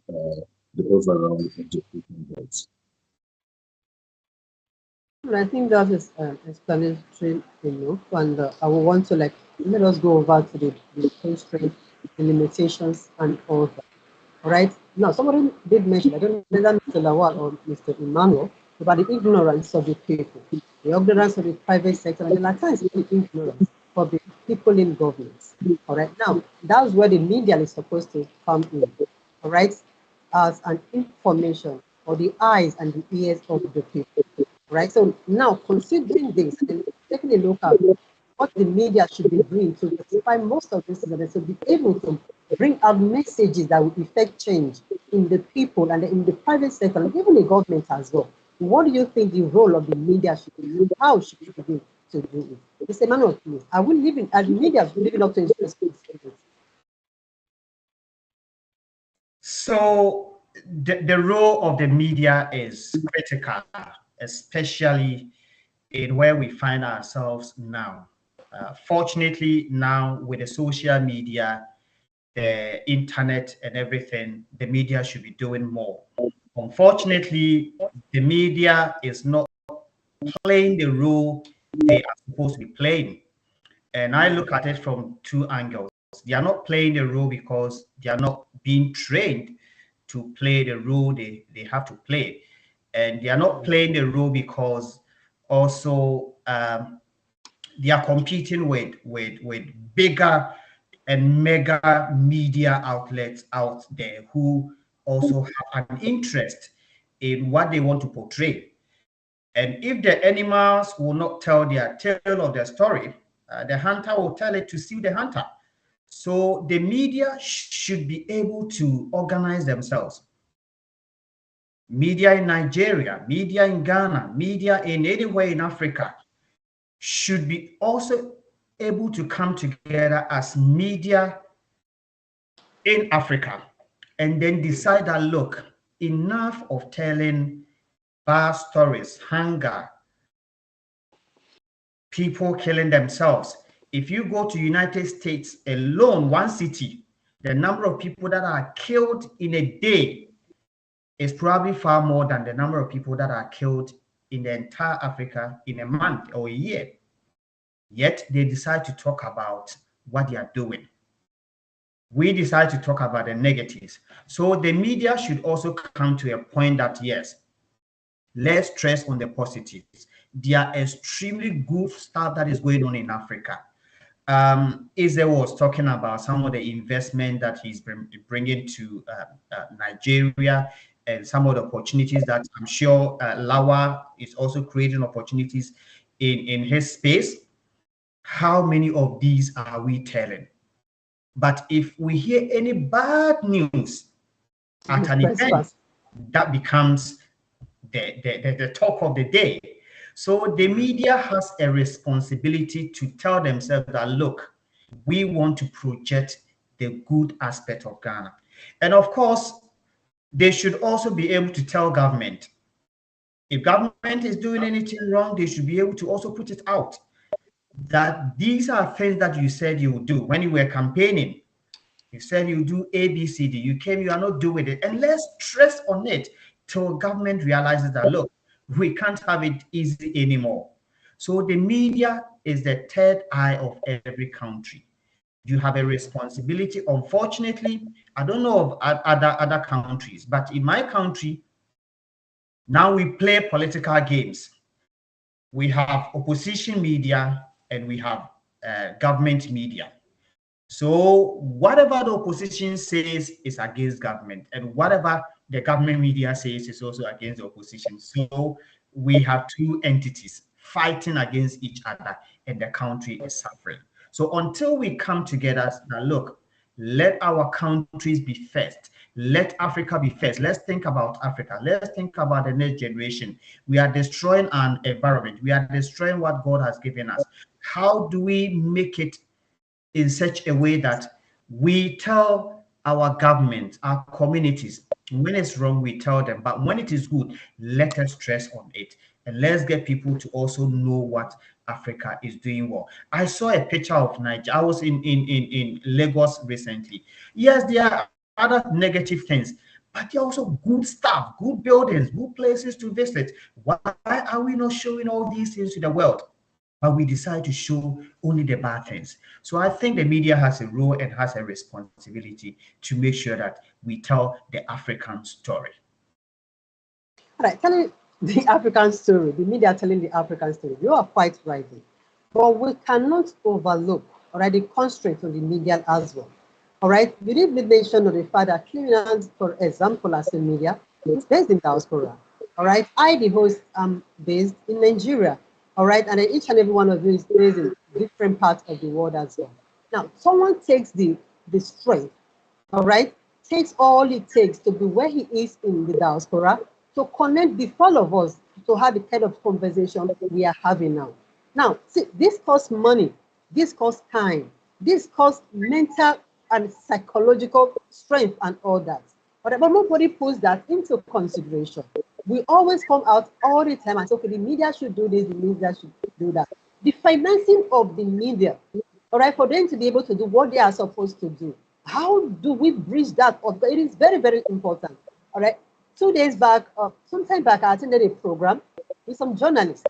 the overall objective goals. I think that is explanatory enough, and I will want to let us go over to the constraints, the limitations, and all that. All right. Now, somebody did mention, I don't know whether Mr. Lawal or Mr. Emmanuel, about the ignorance of the people, the ignorance of the private sector, and the Latin is ignorance of the people in government. All right. Now, that's where the media is supposed to come in. All right. As an information or the eyes and the ears of the people. Right. So now, considering this and taking a look at what the media should be doing to rectify most of this, is to be able to bring out messages that will effect change in the people and in the private sector and even the government as well. What do you think the role of the media should be? How should we begin to do it? Mr. Emmanuel, please. Are we living, as media living up to its responsibilities? So the role of the media is critical, especially in where we find ourselves now. Fortunately, now with the social media, the internet and everything, the media should be doing more. Unfortunately, the media is not playing the role they are supposed to be playing. And I look at it from two angles. They are not playing the role because they are not being trained to play the role they have to play. And they are not playing the role because also they are competing with bigger and mega media outlets out there who also have an interest in what they want to portray. And if the animals will not tell their tale of their story, the hunter will tell it to see the hunter. So the media should be able to organize themselves. Media in Nigeria, media in Ghana, media in anywhere in Africa should be also able to come together as media in Africa and then decide that, look, enough of telling bad stories, hunger, people killing themselves. If you go to United States alone, one city, the number of people that are killed in a day is probably far more than the number of people that are killed in the entire Africa in a month or a year. Yet they decide to talk about what they are doing. We decide to talk about the negatives. So the media should also come to a point that, yes, let's stress on the positives. There are extremely good stuff that is going on in Africa. Eze was talking about some of the investment that he's bringing to Nigeria and some of the opportunities that I'm sure Lawa is also creating opportunities in his space. How many of these are we telling? But if we hear any bad news at an event, that becomes the talk of the day. So the media has a responsibility to tell themselves that, look, we want to project the good aspect of Ghana. And of course, they should also be able to tell government. If government is doing anything wrong, they should be able to also put it out. That these are things that you said you would do when you were campaigning. You said you do A, B, C, D. You came, you are not doing it. And let's stress on it till government realizes that, look, we can't have it easy anymore. So the media is the third eye of every country. You have a responsibility. Unfortunately, I don't know of other countries, but in my country, now we play political games. We have opposition media and we have government media. So whatever the opposition says is against government, and whatever the government media says is also against the opposition. So we have two entities fighting against each other, and the country is suffering. So until we come together, now look, let our countries be first. Let Africa be first. Let's think about Africa. Let's think about the next generation. We are destroying an environment. We are destroying what God has given us. How do we make it in such a way that we tell our government, our communities, when it's wrong, we tell them, but when it is good, let us stress on it. And let's get people to also know what Africa is doing well. I saw a picture of Nigeria. I was in Lagos recently. Yes, there are other negative things, but they're also good stuff, good buildings, good places to visit. Why are we not showing all these things to the world? But we decide to show only the bad things. So I think the media has a role and has a responsibility to make sure that we tell the African story. All right, telling the African story, the media telling the African story, you are quite right. But we cannot overlook, all right, the constraints on the media as well. All right, you did mention of the fact that Clevenard, for example, as a media, is based in Diaspora. All right, I, the host, am based in Nigeria. All right, and then each and every one of you is based in different parts of the world as well. Now, someone takes the strength, all right, takes all it takes to be where he is in the diaspora, to connect with all of us, to have the kind of conversation we are having now. Now, see, this costs money, this costs time, this costs mental and psychological strength and all that. But nobody puts that into consideration. We always come out all the time and say, okay, the media should do this, the media should do that. The financing of the media, all right, for them to be able to do what they are supposed to do. How do we bridge that up? It is very, very important. All right. 2 days back, sometime back, I attended a program with some journalists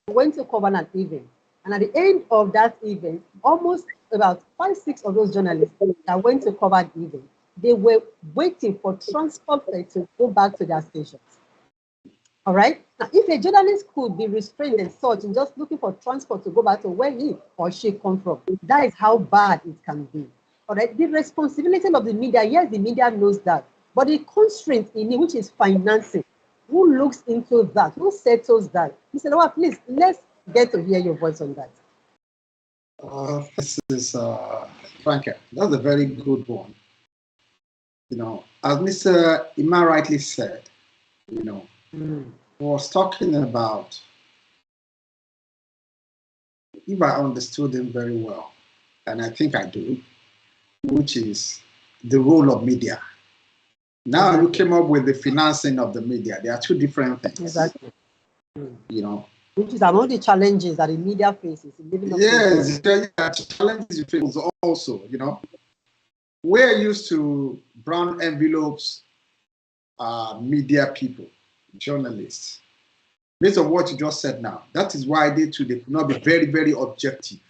who went to cover an event. And at the end of that event, almost about 5, 6 of those journalists that went to cover the event, they were waiting for transport to go back to their stations. All right. Now, if a journalist could be restrained and such and just looking for transport to go back to where he or she come from, that is how bad it can be. All right. The responsibility of the media, yes, the media knows that, but the constraint in it, which is financing, who looks into that? Who settles that? He said, "Oh, please, let's get to hear your voice on that." This is Franca. That's a very good one. You know, as Mr. Ima rightly said, you know, was talking about, if I understood him very well, and I think I do, which is the role of media. Now you came up with the financing of the media. They are two different things. Exactly. You know, which is among the challenges that the media faces in living up. Yes, challenges you face also. You know, we're used to brown envelopes, media people, journalists. Based on what you just said now, that is why they could not be very, very objective,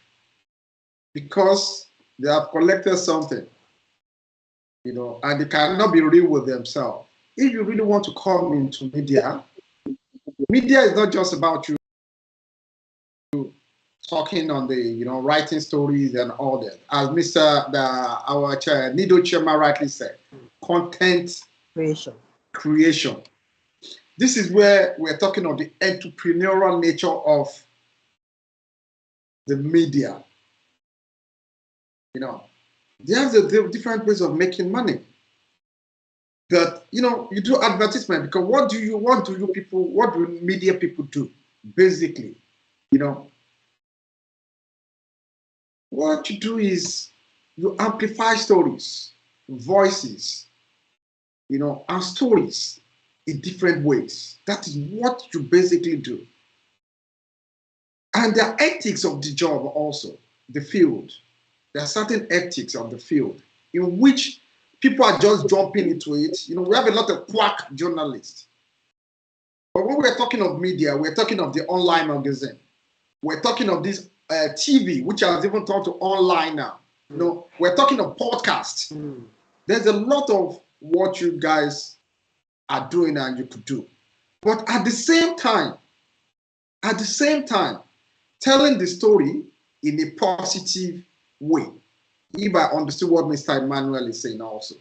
because they have collected something, you know, and they cannot be real with themselves. If you really want to come into media, media is not just about you talking on the, you know, writing stories and all that. As our chair, Nido Chairman rightly said, content creation. This is where we're talking of the entrepreneurial nature of the media. You know, there's a different ways of making money. But you know, you do advertisement because what do media people do? Basically, you know, what you do is you amplify stories, voices, you know, and stories in different ways. That is what you basically do. And there are ethics of the job also, the field. There are certain ethics of the field in which people are just jumping into it. You know, we have a lot of quack journalists. But when we're talking of media, we're talking of the online magazine. We're talking of this TV, which has even turned to online now. You know, we're talking of podcasts. There's a lot of what you guys are doing and you could do. But at the same time, telling the story in a positive way. If I understood what Mr. Emmanuel is saying also.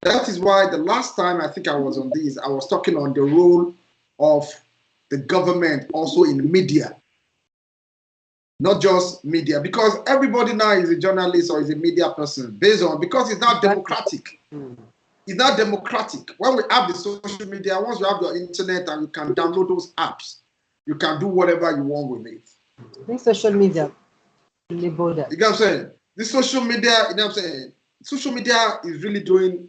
That is why the last time I think I was on this, I was talking on the role of the government also in media. Not just media, because everybody now is a journalist or is a media person because it's not democratic. It's not democratic. When we have the social media, once you have your internet and you can download those apps, you can do whatever you want with it. I think social media, you know what I'm saying? The social media, you know what I'm saying? Social media is really doing,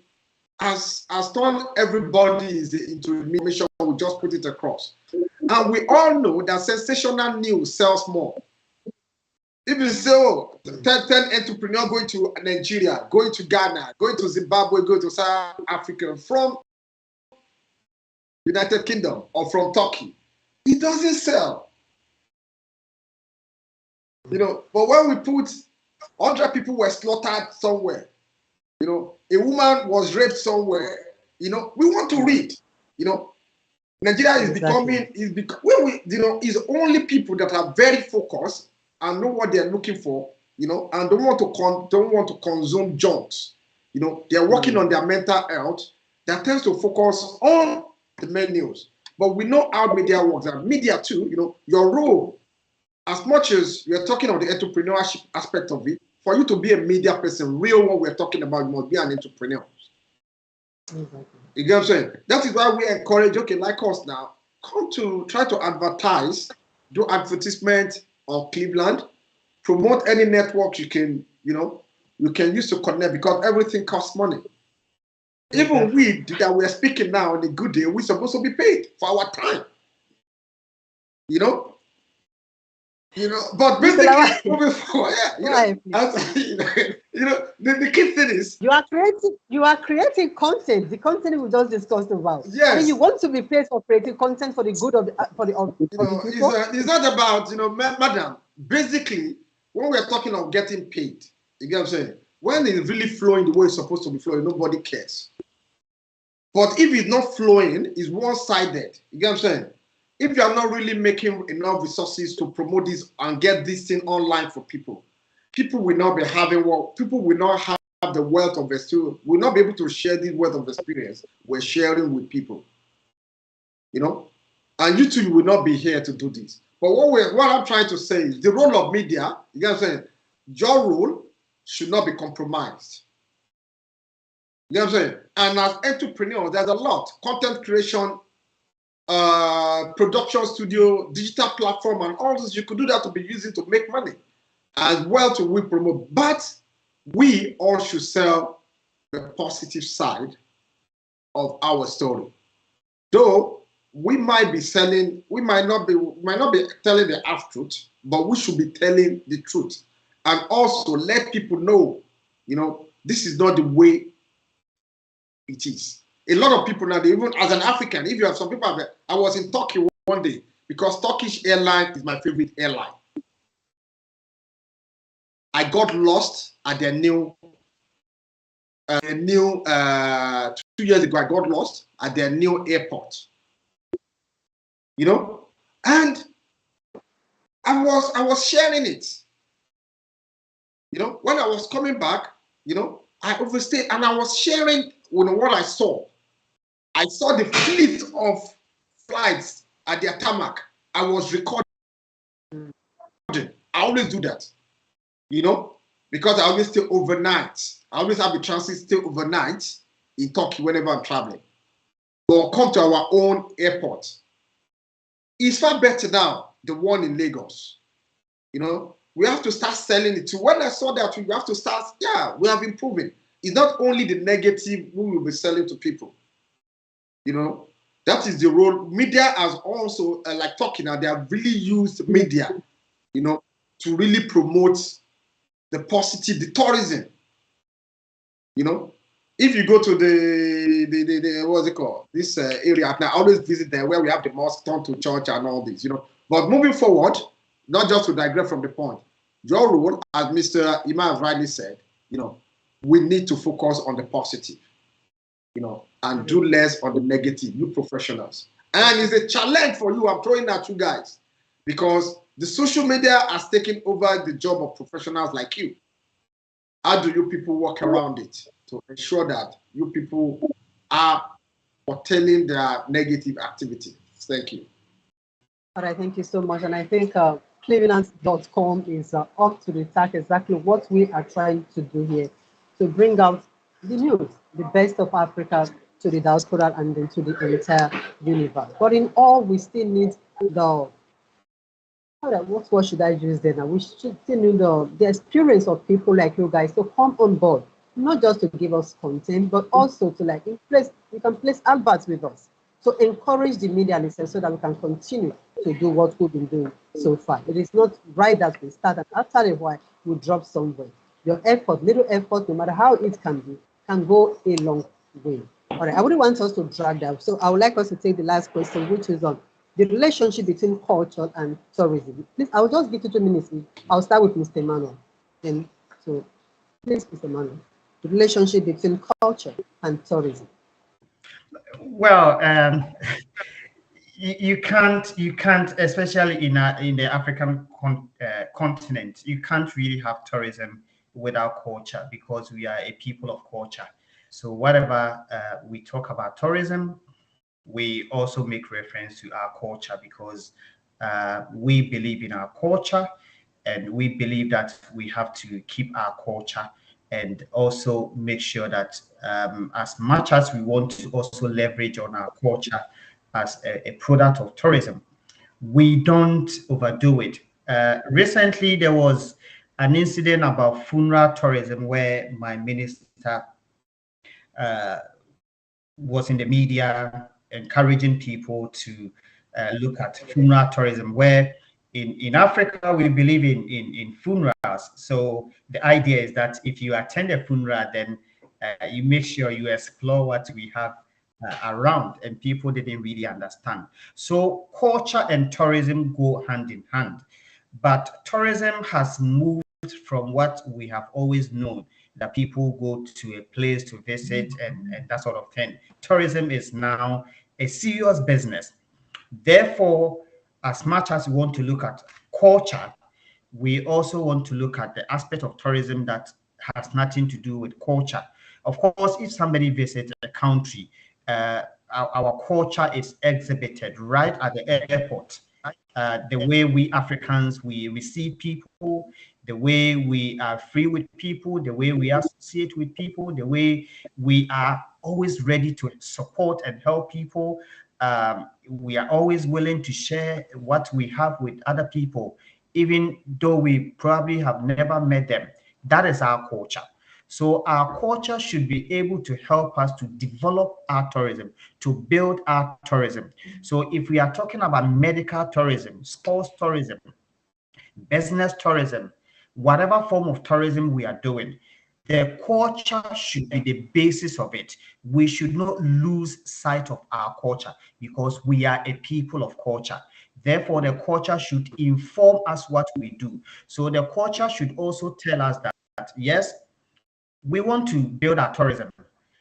as turned everybody is into information, we just put it across. And we all know that sensational news sells more. If you say, oh, 10 entrepreneurs going to Nigeria, going to Ghana, going to Zimbabwe, going to South Africa, from United Kingdom or from Turkey. It doesn't sell. You know, but when we put 100 people were slaughtered somewhere, you know, a woman was raped somewhere, you know, we want to read, you know. Nigeria is becoming, is only people that are very focused and know what they're looking for, you know, and don't want to consume junks. You know, they're working on their mental health. That tends to focus on the main news. But we know how media works, and media too, you know, your role, as much as you're talking on the entrepreneurship aspect of it, for you to be a media person, real what we're talking about, you must be an entrepreneur. Exactly. You get what I'm saying? That is why we encourage, okay, like us now, come to try to advertise, do advertisement on Cleveland, promote any network you can, you know, you can use to connect, because everything costs money. Even we that we're speaking now on a good day, we're supposed to be paid for our time. You know? You know, but basically moving forward, the key thing is you are creating content. The content we just discussed about. Yes. I mean, you want to be paid for creating content for the good of the people. It's not about, you know, madam. Basically, when we're talking of getting paid, you get what I'm saying? When it's really flowing the way it's supposed to be flowing, nobody cares. But if it's not flowing, it's one-sided. You get what I'm saying? If you are not really making enough resources to promote this and get this thing online for people, people will not be having what people will not have the wealth of experience, will not be able to share this wealth of experience we're sharing with people. You know? And you too will not be here to do this. But what I'm trying to say is the role of media, you get what I'm saying? Your role should not be compromised. You know what I'm saying? And as entrepreneurs, there's a lot. Content creation, production studio, digital platform, and all this, you could do that to be using to make money as well to we promote. But we all should sell the positive side of our story. Though we might be selling, we might not be telling the half truth, but we should be telling the truth. And also let people know, you know, this is not the way it is. A lot of people now, even as an African, if you have some people, I was in Turkey one day because Turkish airline is my favorite airline. I got lost at their 2 years ago. I got lost at their new airport. You know, and I was sharing it. You know, when I was coming back, you know, I overstayed and I was sharing what I saw. I saw the fleet of flights at their tarmac. I was recording. I always do that, you know, because I always stay overnight. I always have a transit stay overnight in Turkey whenever I'm traveling. Or come to our own airport. It's far better now, the one in Lagos. You know, we have to start selling it too. When I saw that, we have to start, we have improving. It's not only the negative we will be selling to people. You know, that is the role. Media has also, like talking now, they have really used media, you know, to really promote the positive, the tourism. You know, if you go to the what's it called? This area, I always visit there where we have the mosque turned to church and all this, you know. But moving forward, not just to digress from the point, your role, as Mr. Imam rightly said, you know, we need to focus on the positive, you know, and do less on the negative, you professionals. And it's a challenge for you, I'm throwing at you guys, because the social media has taken over the job of professionals like you. How do you people work around it to ensure that you people are telling their negative activity? Thank you. All right, thank you so much. And I think Clevenard.com is up to the task exactly what we are trying to do here, to bring out the news, the best of Africa to the diaspora and then to the entire universe. But in all, we still need what should I use then? We should still need the experience of people like you guys to come on board, not just to give us content, but also to you can place adverts with us to encourage the media listeners so that we can continue to do what we've been doing so far. It is not right that we start and after a while we drop somewhere. Your effort, little effort, no matter how it can be, can go a long way. All right, I wouldn't want us to drag that. So I would like us to take the last question, which is on the relationship between culture and tourism. Please, I'll just give you 2 minutes. I'll start with Mr. Emmanuel. Then, so please, Mr. Emmanuel, the relationship between culture and tourism. Well, you can't, especially in the African continent, you can't really have tourism without culture, because we are a people of culture. So whatever we talk about tourism, we also make reference to our culture, because we believe in our culture, and we believe that we have to keep our culture, and also make sure that as much as we want to also leverage on our culture as a product of tourism, we don't overdo it. Recently, there was an incident about funeral tourism where my minister was in the media encouraging people to look at funeral tourism, where in Africa, we believe in funerals. So the idea is that if you attend a funeral, then you make sure you explore what we have around, and people didn't really understand. So culture and tourism go hand in hand, but tourism has moved from what we have always known, that people go to a place to visit and that sort of thing. Tourism is now a serious business. Therefore, as much as we want to look at culture, we also want to look at the aspect of tourism that has nothing to do with culture. Of course, if somebody visits a country, our culture is exhibited right at the airport. The way we Africans, we receive people, the way we are free with people, the way we associate with people, the way we are always ready to support and help people. We are always willing to share what we have with other people, even though we probably have never met them. That is our culture. So our culture should be able to help us to develop our tourism, to build our tourism. So if we are talking about medical tourism, sports tourism, business tourism, whatever form of tourism we are doing, the culture should be the basis of it. We should not lose sight of our culture, because we are a people of culture. Therefore, the culture should inform us what we do. So the culture should also tell us that yes, we want to build our tourism,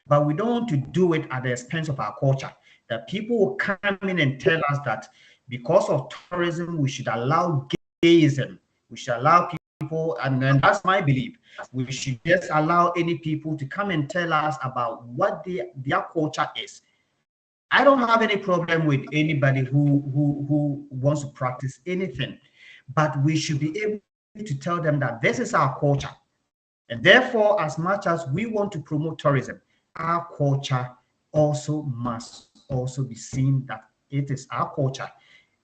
but we don't want to do it at the expense of our culture. That people will come in and tell us that because of tourism, we should allow gayism, we should allow people, and then that's my belief. We should just allow any people to come and tell us about what their culture is. I don't have any problem with anybody who wants to practice anything, but we should be able to tell them that this is our culture. And therefore, as much as we want to promote tourism, our culture also must also be seen that it is our culture.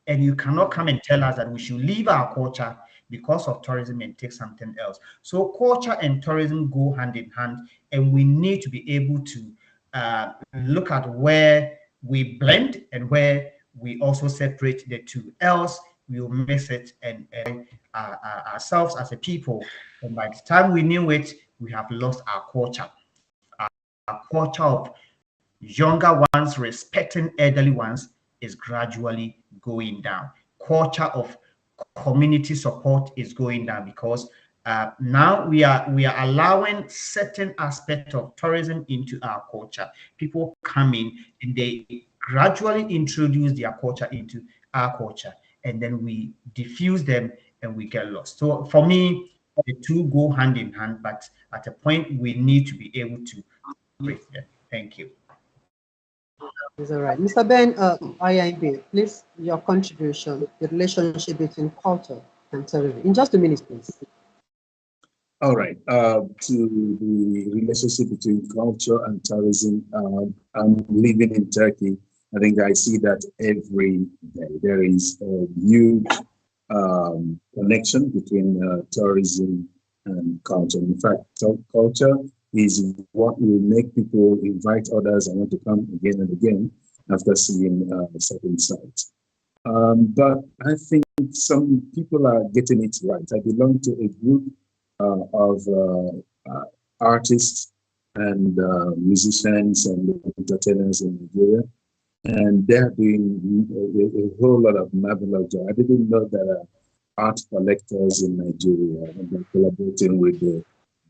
And you cannot come and tell us that we should leave our culture because of tourism and take something else. So culture and tourism go hand in hand, and we need to be able to look at where we blend and where we also separate the two. Else, we will miss it and ourselves as a people. And by the time we knew it, we have lost our culture. Our culture of younger ones respecting elderly ones is gradually going down. Culture of community support is going down, because now we are allowing certain aspect of tourism into our culture. People come in and they gradually introduce their culture into our culture, and then we diffuse them and we get lost. So for me, the two go hand in hand, but at a point we need to be able to break them. Thank you. It's all right. Mr. Ben, IIB, please, your contribution, the relationship between culture and tourism. In just 2 minutes, please. All right. To the relationship between culture and tourism, I'm living in Turkey. I think I see that every day. There is a huge connection between tourism and culture. In fact, culture is what will make people invite others and want to come again and again after seeing certain sites. But I think some people are getting it right. I belong to a group of artists and musicians and entertainers in Nigeria. And they're doing a whole lot of marvelous job. I didn't know there are art collectors in Nigeria, and they're collaborating with the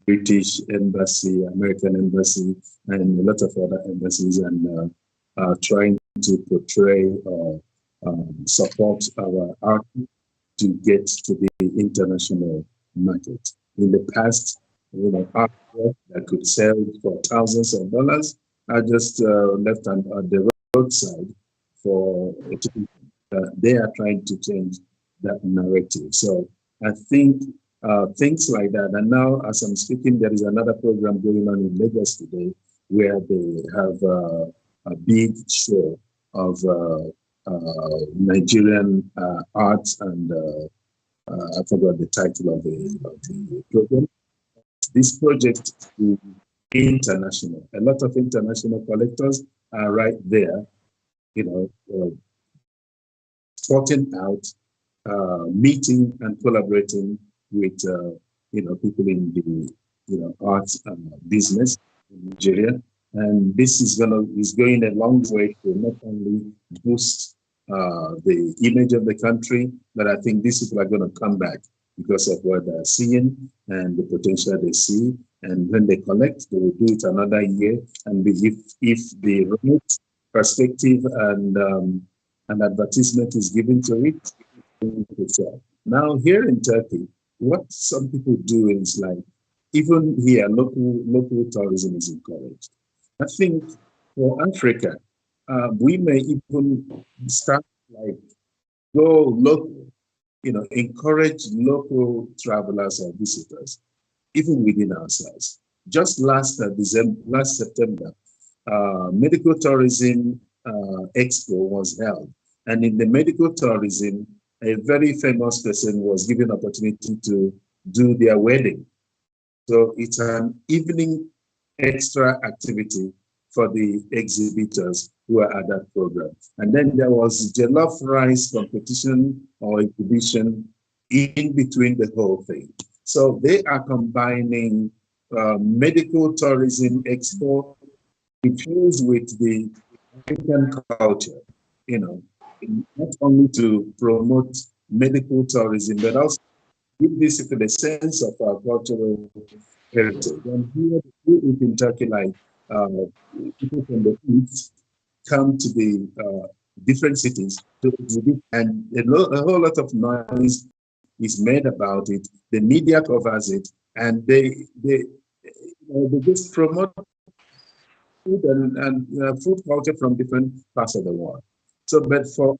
British Embassy, American Embassy, and a lot of other embassies, and trying to portray or support our art to get to the international market. In the past, artwork that could sell for thousands of dollars are just left at the roadside for they are trying to change that narrative. So I think things like that. And now, as I'm speaking, there is another program going on in Lagos today where they have a big show of Nigerian arts, and I forgot the title of the program. This project is international. A lot of international collectors are right there, sorting out, meeting and collaborating with people in the arts business in Nigeria. And this is going a long way to not only boost the image of the country, but I think these people are going to come back because of what they're seeing and the potential they see. And when they collect, they will do it another year. And if the right perspective and advertisement is given to it, now here in Turkey, what some people do is like, even here, local tourism is encouraged. I think for Africa, we may even start like go local, encourage local travelers or visitors, even within ourselves. Just last September, medical tourism expo was held, and in the medical tourism, a very famous person was given opportunity to do their wedding. So it's an evening extra activity for the exhibitors who are at that program. And then there was jollof rice competition or exhibition in between the whole thing. So they are combining medical tourism expo infused with the African culture, not only to promote medical tourism, but also give this people a sense of our cultural heritage. And here in Turkey, like people from the East come to the different cities to exhibit, and a whole lot of noise is made about it. The media covers it, and they just promote food and food culture from different parts of the world. So, but for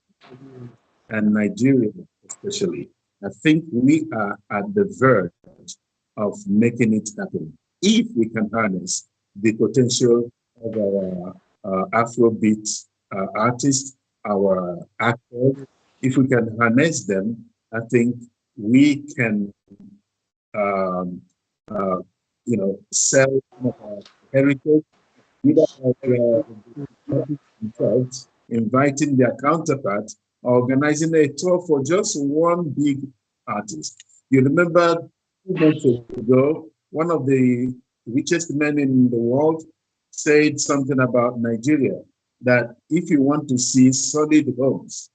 Nigeria especially, I think we are at the verge of making it happen if we can harness the potential of our Afrobeat artists, our actors. If we can harness them, I think we can, sell our heritage without themselves inviting their counterparts, organizing a tour for just one big artist. You remember 2 months ago, one of the richest men in the world said something about Nigeria, that if you want to see solid homes,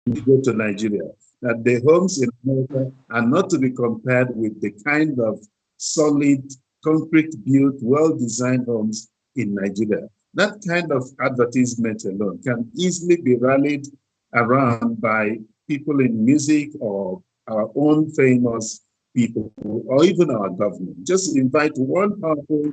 you go to Nigeria. That the homes in America are not to be compared with the kind of solid, concrete-built, well-designed homes in Nigeria. That kind of advertisement alone can easily be rallied around by people in music or our own famous people, or even our government. Just invite one powerful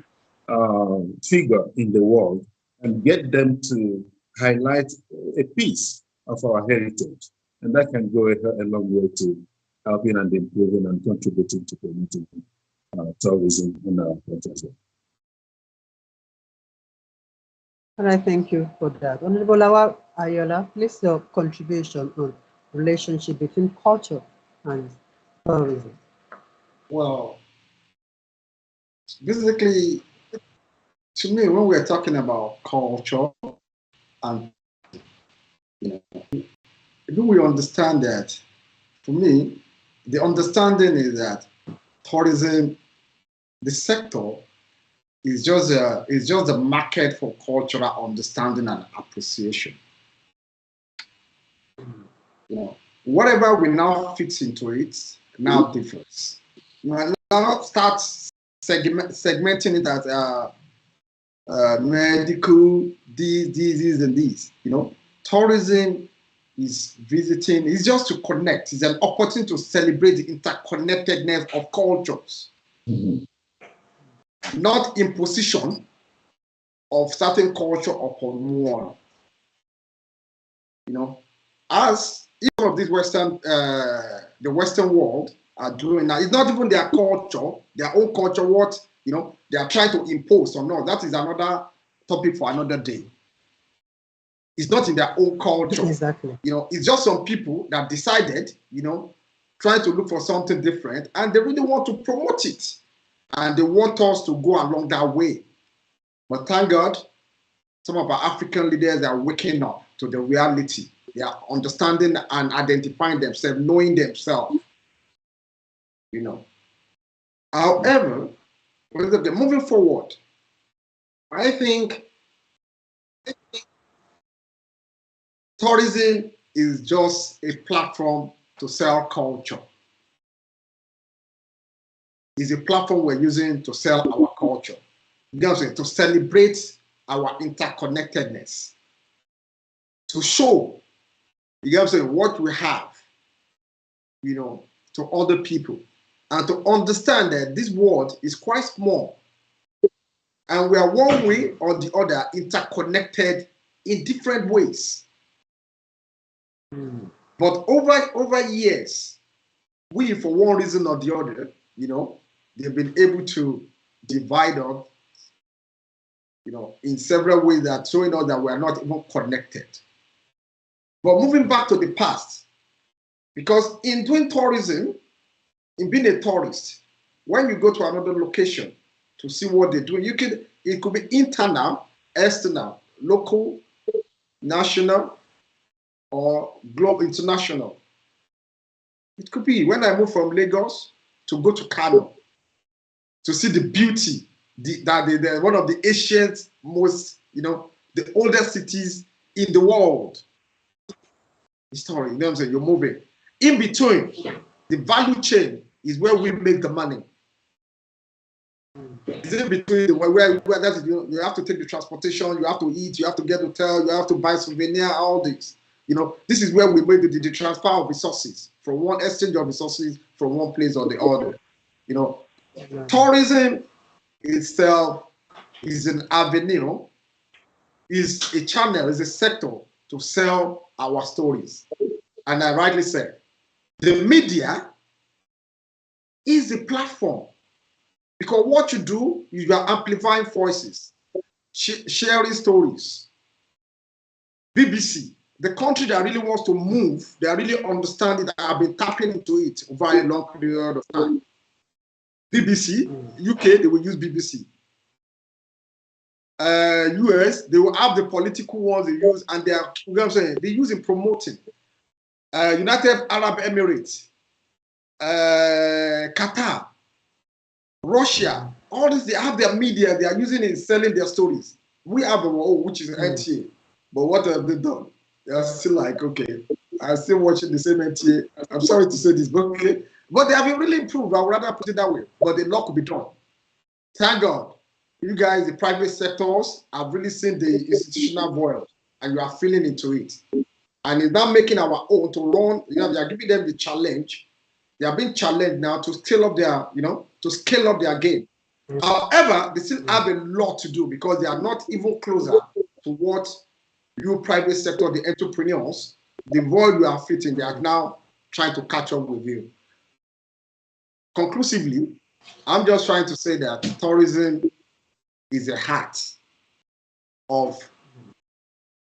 figure in the world and get them to highlight a piece of our heritage. And that can go a long way to helping and improving and contributing to promoting tourism in our country. And I thank you for that. Honorable Ayola, please your contribution on relationship between culture and tourism. Well, basically, to me, when we're talking about culture, and do we understand that? For me, the understanding is that tourism, the sector, It's just a market for cultural understanding and appreciation. You know, whatever we now fix into it now differs. You know, now start segmenting it as medical, these, and these. You know, tourism is visiting. It's just to connect. It's an opportunity to celebrate the interconnectedness of cultures, not imposition of certain culture upon one. You know, as each of these the Western world are doing now, it's not even their culture, their own culture, what, you know, they are trying to impose on us. That is another topic for another day. It's not in their own culture. Exactly. You know, it's just some people that decided, you know, trying to look for something different, and they really want to promote it. And they want us to go along that way. But thank God, some of our African leaders are waking up to the reality. They are understanding and identifying themselves, knowing themselves. You know. However, moving forward, I think tourism is just a platform to sell culture. It's a platform we're using to sell our culture. You know what I'm saying? To celebrate our interconnectedness. To show, you know what I'm saying, what we have, you know, to other people. And to understand that this world is quite small. And we are one way or the other interconnected in different ways. But over years, we, for one reason or the other, you know, they've been able to divide us, you know, in several ways that showing us that we are not even connected. But moving back to the past, because in doing tourism, in being a tourist, when you go to another location to see what they do, it could be internal, external, local, national, or global, international. It could be when I moved from Lagos to go to Kano to see the beauty, one of the ancient, most, you know, the oldest cities in the world. Story, you know what I'm saying? You're moving. In between, the value chain is where we make the money. It's in between where that is, you have to take the transportation, you have to eat, you have to get hotel, you have to buy souvenir, all this. You know, this is where we make the transfer of resources from one exchange of resources from one place or the other. You know, tourism itself is an avenue, is a channel, is a sector to sell our stories. And I rightly said, the media is the platform. Because what you do, you are amplifying voices, sharing stories. BBC, the country that really wants to move, they really understand it, have been tapping into it over a long period of time. BBC, UK, they will use BBC. US, they will have the political ones they use, and they are, you know what I'm saying, they use in promoting. United Arab Emirates, Qatar, Russia, all this, they have their media, they are using it in selling their stories. We have our own, which is NTA. But what have they done? They are still like, okay, I'm still watching the same NTA. I'm sorry to say this, but okay. But they have been really improved. I would rather put it that way. But a lot could be done. Thank God. You guys, the private sectors, have really seen the institutional world, and you are feeling into it. And it's now making our own to run, you know, they are giving them the challenge. They are being challenged now to scale up their, you know, to scale up their game. However, they still have a lot to do because they are not even closer to what you private sector, the entrepreneurs, the world you are fitting, they are now trying to catch up with you. Conclusively, I'm just trying to say that tourism is a heart of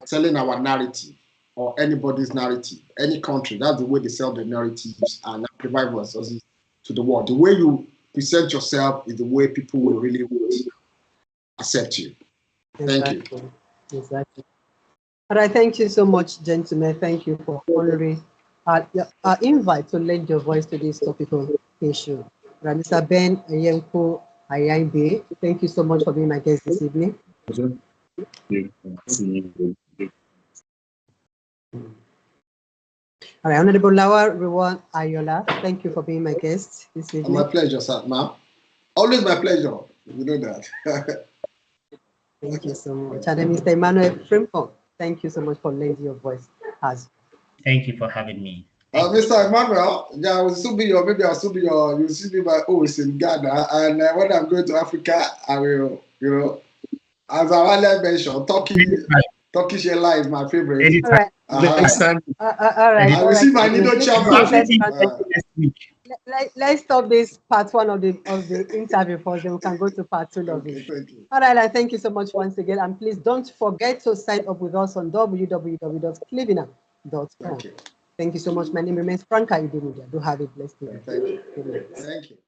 selling our narrative or anybody's narrative, any country. That's the way they sell the narratives and provide resources to the world. The way you present yourself is the way people will really accept you. Thank you. Exactly. And I thank you so much, gentlemen. Thank you for honoring our invite to lend your voice to this topical issue. Mr. Ben Yenko Ayaibe. Thank you so much for being my guest this evening. Pleasure. See you. All right, Honorable Lawa Rewan Ayola, thank you for being my guest this evening. My pleasure, sir, ma'am. Always my pleasure. You know that. Thank you so much. And then Mr. Emmanuel Frimpong, thank you so much for lending your voice as. Thank you for having me. Mr. Emmanuel, yeah, I will still be your, maybe I'll still be your, you'll still be my host in Ghana. And when I'm going to Africa, I will, you know, as I earlier mentioned, Turkish airline is my favorite. All right. Next time. All right. I will see my Nido chamber. Let's stop this part one of the interview first, then we can go to part two of it. Thank you. All right, thank you so much once again, and please don't forget to sign up with us on www.clevenard.com. Thank you so much. My name remains Franca Idemudia. Do have a blessed day. Thank you. Thank you.